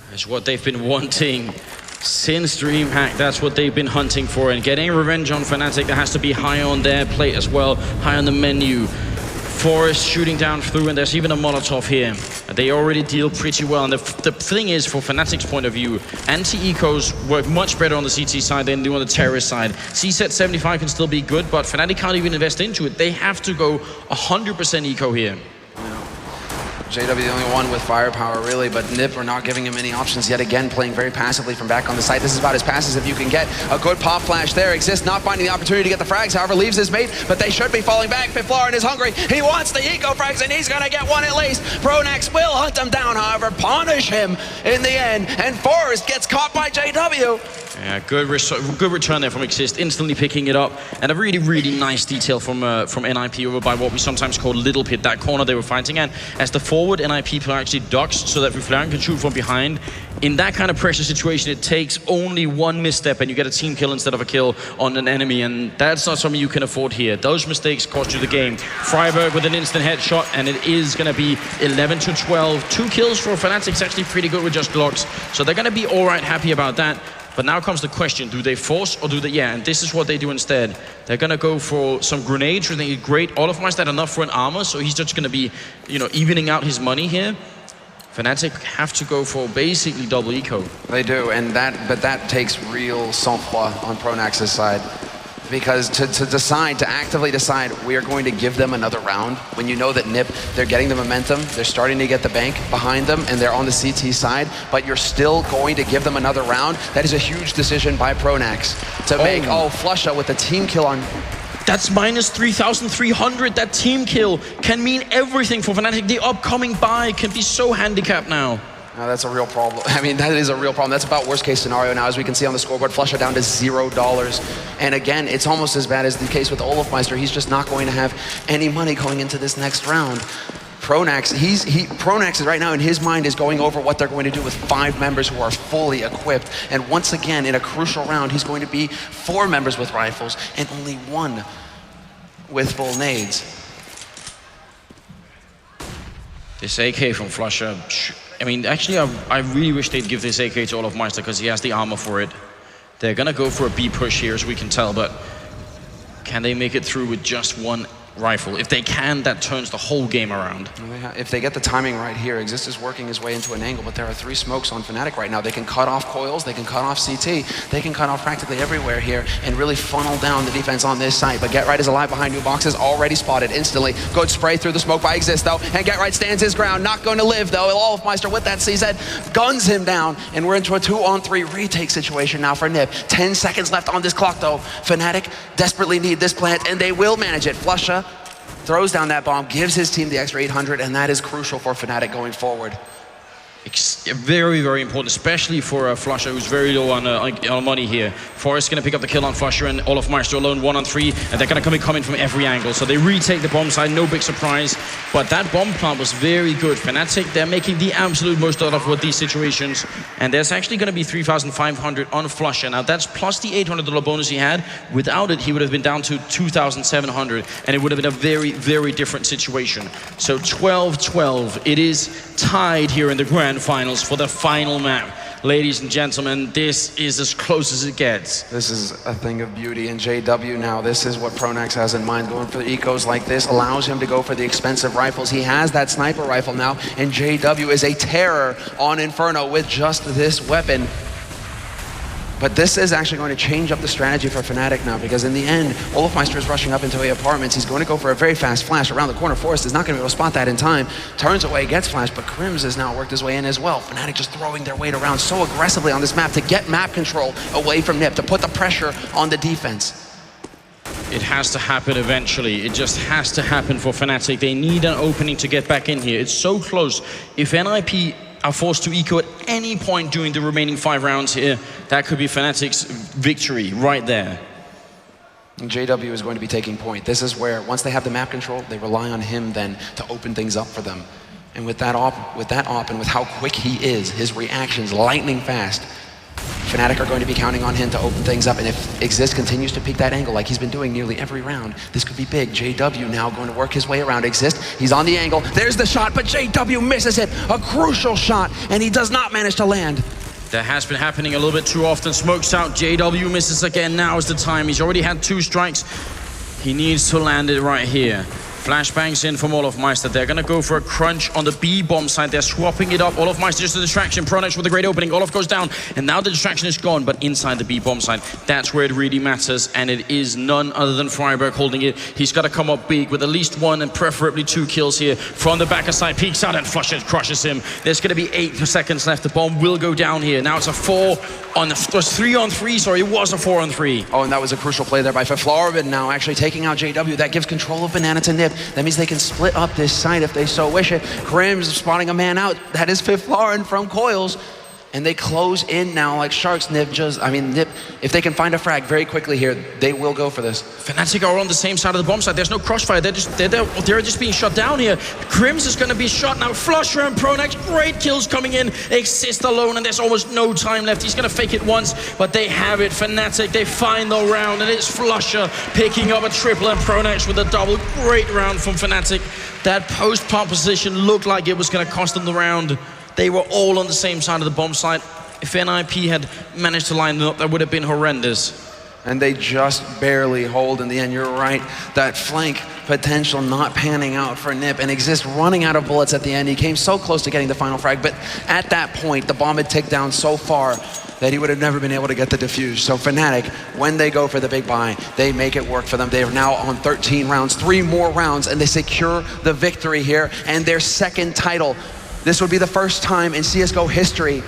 That's what they've been wanting since DreamHack. That's what they've been hunting for, and getting revenge on Fnatic, that has to be high on their plate as well, high on the menu. Forest shooting down through, and there's even a Molotov here. They already deal pretty well, and the thing is, for Fnatic's point of view, anti-ecos work much better on the CT side than they do on the terrorist side. CSET 75 can still be good, but Fnatic can't even invest into it. They have to go 100% eco here. JW the only one with firepower, really, but NiP are not giving him any options yet again, playing very passively from back on the site. This is about as fast as you can get. A good pop flash there. Exist not finding the opportunity to get the frags, however, leaves his mate, but they should be falling back. Flareon is hungry. He wants the eco frags, and he's going to get one at least. Pronax will hunt him down, however, punish him in the end, and Forest gets caught by JW. Yeah, good return there from Exist, instantly picking it up, and a really, really nice detail from NiP over by what we sometimes call Little Pit, that corner they were fighting at, as the forward NiP player actually ducks so that Flareon can shoot from behind. In that kind of pressure situation, it takes only one misstep and you get a team kill instead of a kill on an enemy, and that's not something you can afford here. Those mistakes cost you the game. Fryberg with an instant headshot, and it is going to be 11-12. 2 kills for Fnatic's actually pretty good with just Glocks, so they're going to be all right, happy about that. But now comes the question, do they force or do they, and this is what they do instead. They're gonna go for some grenades, which they great. Olofmeister had enough for an armor, so he's just gonna be, evening out his money here. Fnatic have to go for basically double eco. They do, but that takes real sang-froid on Pronax's side. Because to actively decide, we are going to give them another round, when you know that NiP, they're getting the momentum, they're starting to get the bank behind them, and they're on the CT side, but you're still going to give them another round, that is a huge decision by Pronax to make. Oh, Flusha with the team kill on. That's minus 3,300. That team kill can mean everything for Fnatic. The upcoming buy can be so handicapped now. No, that's a real problem. I mean, that is a real problem. That's about worst case scenario now, as we can see on the scoreboard. Flusha down to $0. And again, it's almost as bad as the case with Olofmeister. He's just not going to have any money going into this next round. Pronax, Pronax is right now in his mind is going over what they're going to do with 5 members who are fully equipped. And once again, in a crucial round, he's going to be 4 members with rifles and only 1 with full nades. This AK from Flusha, I mean, actually, I really wish they'd give this AK to Olofmeister because he has the armor for it. They're gonna go for a B push here, as we can tell, but can they make it through with just 1 rifle? If they can, that turns the whole game around. If they get the timing right here, Exist is working his way into an angle, but there are 3 smokes on Fnatic right now. They can cut off coils, they can cut off CT, they can cut off practically everywhere here and really funnel down the defense on this site. But Get Right is alive behind new boxes, already spotted instantly. Good spray through the smoke by Exist though, and Get Right stands his ground, not going to live though. Olofmeister with that CZ guns him down, and we're into a 2-on-3 retake situation now for NiP. 10 seconds left on this clock though. Fnatic desperately need this plant, and they will manage it. Flusha throws down that bomb, gives his team the extra 800, and that is crucial for Fnatic going forward. Very, very important, especially for Flusha, who's very low on money here. Forest going to pick up the kill on Flusha, and Olofmeister alone 1-on-3, and they're going to come in from every angle. So they retake the bomb side, no big surprise. But that bomb plant was very good. Fnatic, they're making the absolute most out of what these situations. And there's actually going to be 3,500 on Flusha. Now that's plus the $800 bonus he had. Without it, he would have been down to 2,700, and it would have been a very, very different situation. So 12-12, it is tied here in the grand finals for the final map. Ladies and gentlemen, this is as close as it gets. This is a thing of beauty, and JW now, this is what Pronax has in mind. Going for the ecos like this allows him to go for the expensive rifles. He has that sniper rifle now, and JW is a terror on Inferno with just this weapon. But this is actually going to change up the strategy for Fnatic now, because in the end, Olofmeister is rushing up into the apartments. He's going to go for a very fast flash around the corner. Forrest is not going to be able to spot that in time. Turns away, gets flashed, but Crims has now worked his way in as well. Fnatic just throwing their weight around so aggressively on this map to get map control away from NiP, to put the pressure on the defense. It has to happen eventually. It just has to happen for Fnatic. They need an opening to get back in here. It's so close. If NiP are forced to eco at any point during the remaining 5 rounds here, that could be Fnatic's victory right there. And JW is going to be taking point. This is where, once they have the map control, they rely on him then to open things up for them. And with that op and with how quick he is, his reactions lightning fast, Fnatic are going to be counting on him to open things up, and if Exist continues to peek that angle like he's been doing nearly every round, this could be big. JW now going to work his way around Exist. He's on the angle. There's the shot, but JW misses it. A crucial shot, and he does not manage to land. That has been happening a little bit too often. Smokes out. JW misses again. Now is the time. He's already had 2 strikes. He needs to land it right here. Flashbangs in from Olofmeister. They're going to go for a crunch on the B bomb side. They're swapping it up. Olofmeister just a distraction. Pronax with a great opening. Olof goes down, and now the distraction is gone, but inside the B bomb side, that's where it really matters, and it is none other than Fryberg holding it. He's got to come up big with at least 1 and preferably 2 kills here. From the backer side, peeks out and flushes, crushes him. There's going to be 8 seconds left. The bomb will go down here. Now it's a 3 on 3, sorry, it was a 4 on 3. Oh, and that was a crucial play there by Fryberg now actually taking out JW. That gives control of Banana to NiP. That means they can split up this site if they so wish it. Crims spotting a man out. That is Fiflaren from Coils. And they close in now like sharks. NiP, if they can find a frag very quickly here, they will go for this. Fnatic are on the same side of the bomb side. There's no crossfire. They're just being shut down here. Crims is going to be shot now. Flusher and Pronax, great kills coming in. Exist alone, and there's almost no time left. He's going to fake it once, but they have it. Fnatic, they find the round, and it's Flusher picking up a triple and Pronax with a double. Great round from Fnatic. That post-pump position looked like it was going to cost them the round. They were all on the same side of the bomb site. If NiP had managed to line them up, that would have been horrendous. And they just barely hold in the end. You're right, that flank potential not panning out for NiP, and Exist running out of bullets at the end. He came so close to getting the final frag, but at that point, the bomb had ticked down so far that he would have never been able to get the defuse. So Fnatic, when they go for the big buy, they make it work for them. They are now on 13 rounds, 3 more rounds, and they secure the victory here and their 2nd title. This would be the first time in CSGO history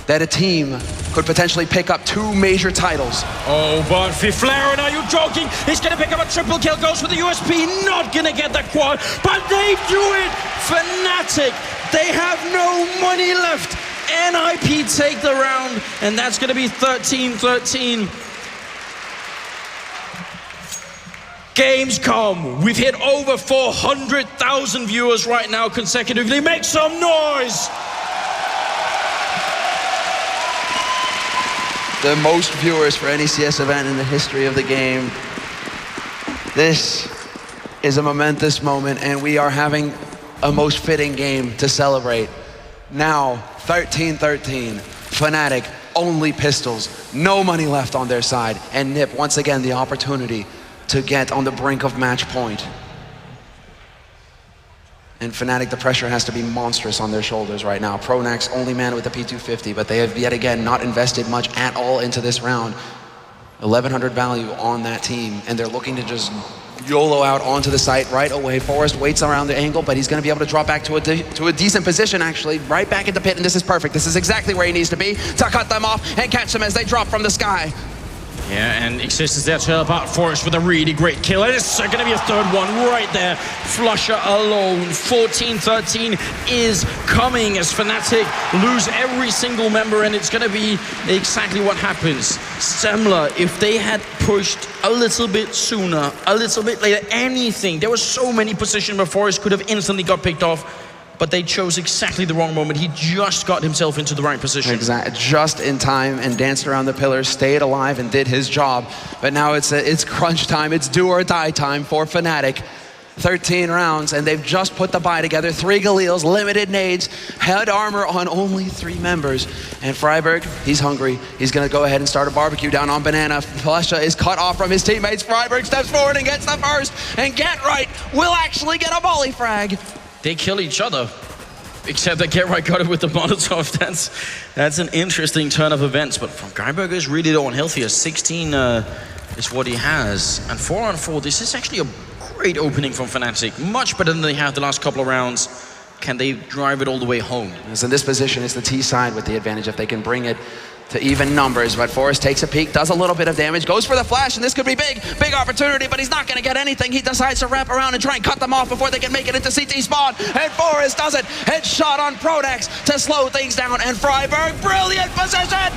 that a team could potentially pick up 2 major titles. Oh, but Fiflaren, are you joking? He's gonna pick up a triple kill, goes for the USP, not gonna get the quad, but they do it! Fnatic, they have no money left. NiP take the round, and that's gonna be 13-13. Gamescom, we've hit over 400,000 viewers right now consecutively. Make some noise! The most viewers for any CS event in the history of the game. This is a momentous moment, and we are having a most fitting game to celebrate. Now, 13-13, Fnatic, only pistols, no money left on their side, and NiP, once again, the opportunity to get on the brink of match point. And Fnatic, the pressure has to be monstrous on their shoulders right now. Pronax, only man with the P250, but they have yet again not invested much at all into this round. 1,100 value on that team, and they're looking to just YOLO out onto the site right away. Forrest waits around the angle, but he's going to be able to drop back to a decent position, actually, right back at the pit, and this is perfect. This is exactly where he needs to be to cut them off and catch them as they drop from the sky. Yeah, and Exist is there to help out Forrest with a really great kill. It's going to be a 3rd one right there. Flusher alone. 14-13 is coming as Fnatic lose every single member, and it's going to be exactly what happens. Semler, if they had pushed a little bit sooner, a little bit later, anything. There were so many positions where Forrest could have instantly got picked off, but they chose exactly the wrong moment. He just got himself into the right position. Exactly, just in time, and danced around the pillars, stayed alive, and did his job. But now it's crunch time, it's do or die time for Fnatic. 13 rounds, and they've just put the buy together. 3 Galils, limited nades, head armor on only 3 members. And Fryberg, he's hungry. He's gonna go ahead and start a barbecue down on Banana. Flusha is cut off from his teammates. Fryberg steps forward and gets the first, and Get Right will actually get a volley frag. They kill each other, except that Get Right got it with the Molotov. That's an interesting turn of events, but from Fryberg is really low on health here. 16 is what he has, and 4-on-4, this is actually a great opening from Fnatic, much better than they have the last couple of rounds. Can they drive it all the way home? As in this position, it's the T side with the advantage if they can bring it to even numbers, but Forrest takes a peek, does a little bit of damage, goes for the flash, and this could be big opportunity, but he's not gonna get anything. He decides to wrap around and try and cut them off before they can make it into CT spawn, and Forrest does it. Headshot on Pronex to slow things down, and Fryberg, brilliant position!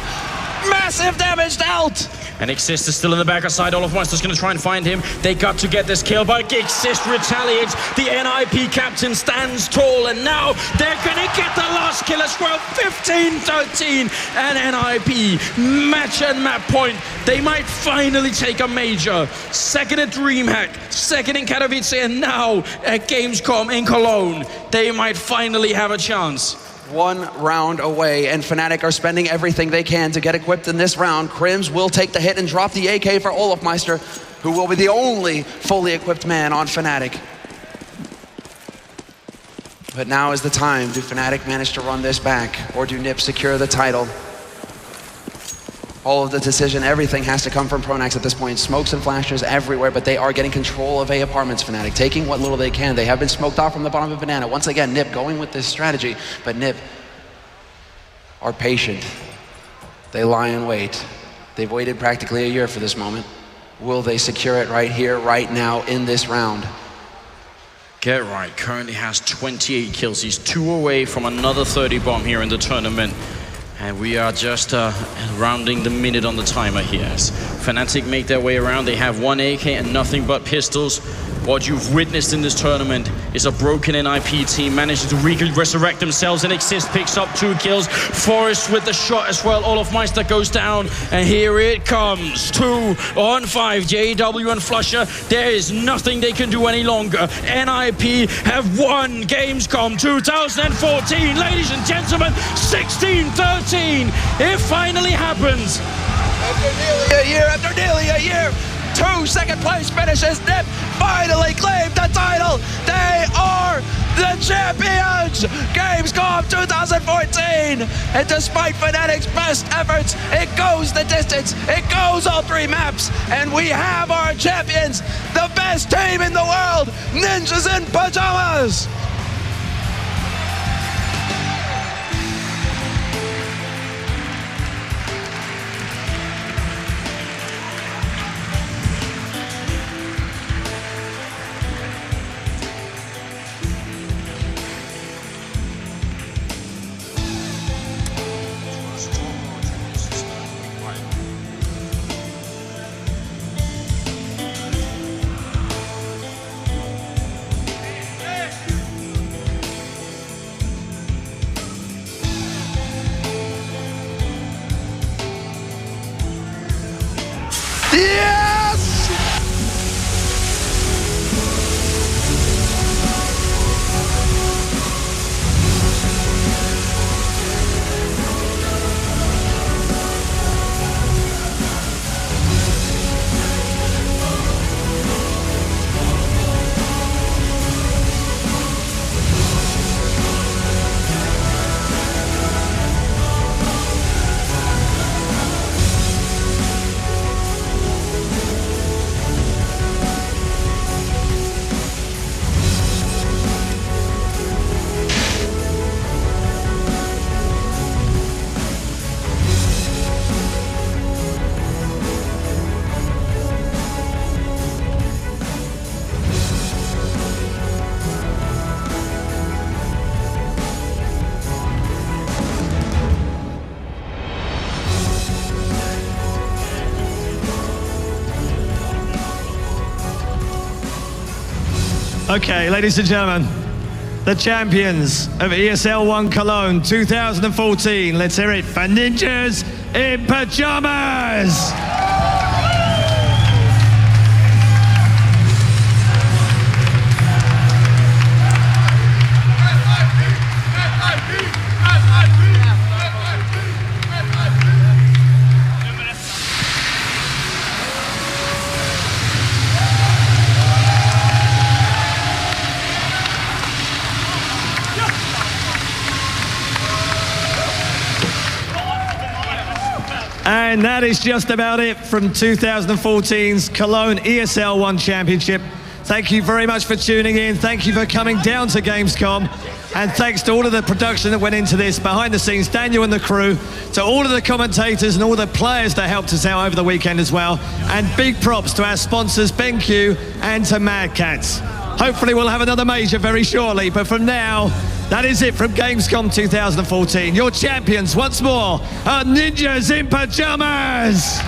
Massive damage dealt! And Exist is still in the backer side. olofmeister's going to try and find him. They got to get this kill, but Exist retaliates. The NiP captain stands tall, and now they're going to get the last kill as well. 15-13, and NiP match and map point. They might finally take a major. Second at DreamHack, second in Katowice, and now at Gamescom in Cologne. They might finally have a chance. 1 round away, and Fnatic are spending everything they can to get equipped in this round. Krims will take the hit and drop the AK for olofmeister, who will be the only fully equipped man on Fnatic. But now is the time. Do Fnatic manage to run this back, or do NiP secure the title? All of the decision, everything has to come from Pronex at this point. Smokes and flashes everywhere, but they are getting control of A apartments, Fnatic, taking what little they can. They have been smoked off from the bottom of Banana. Once again, NiP going with this strategy, but NiP are patient. They lie in wait. They've waited practically a year for this moment. Will they secure it right here, right now, in this round? Get Right currently has 28 kills. He's 2 away from another 30 bomb here in the tournament. And we are just rounding the minute on the timer here. As Fnatic make their way around, they have 1 AK and nothing but pistols. What you've witnessed in this tournament is a broken NiP team managing to resurrect themselves, and Exist picks up 2 kills. Forrest with the shot as well. olofmeister goes down, and here it comes. 2-on-5, JW and Flusha. There is nothing they can do any longer. NiP have won Gamescom 2014. Ladies and gentlemen, 16-13. It finally happens. After nearly a year, 2 second place finishes. NiP finally claimed the title. They are the champions. Gamescom 2014. And despite Fnatic's best efforts, it goes the distance. It goes all 3 maps. And we have our champions, the best team in the world, Ninjas in Pajamas. Yes! Okay, ladies and gentlemen, the champions of ESL One Cologne 2014. Let's hear it for Ninjas in Pajamas! And that is just about it from 2014's Cologne ESL One Championship. Thank you very much for tuning in. Thank you for coming down to Gamescom. And thanks to all of the production that went into this, behind the scenes, Daniel and the crew, to all of the commentators and all the players that helped us out over the weekend as well. And big props to our sponsors, BenQ, and to Mad Cats. Hopefully we'll have another major very shortly, but from now, that is it from Gamescom 2014. Your champions once more are Ninjas in Pajamas!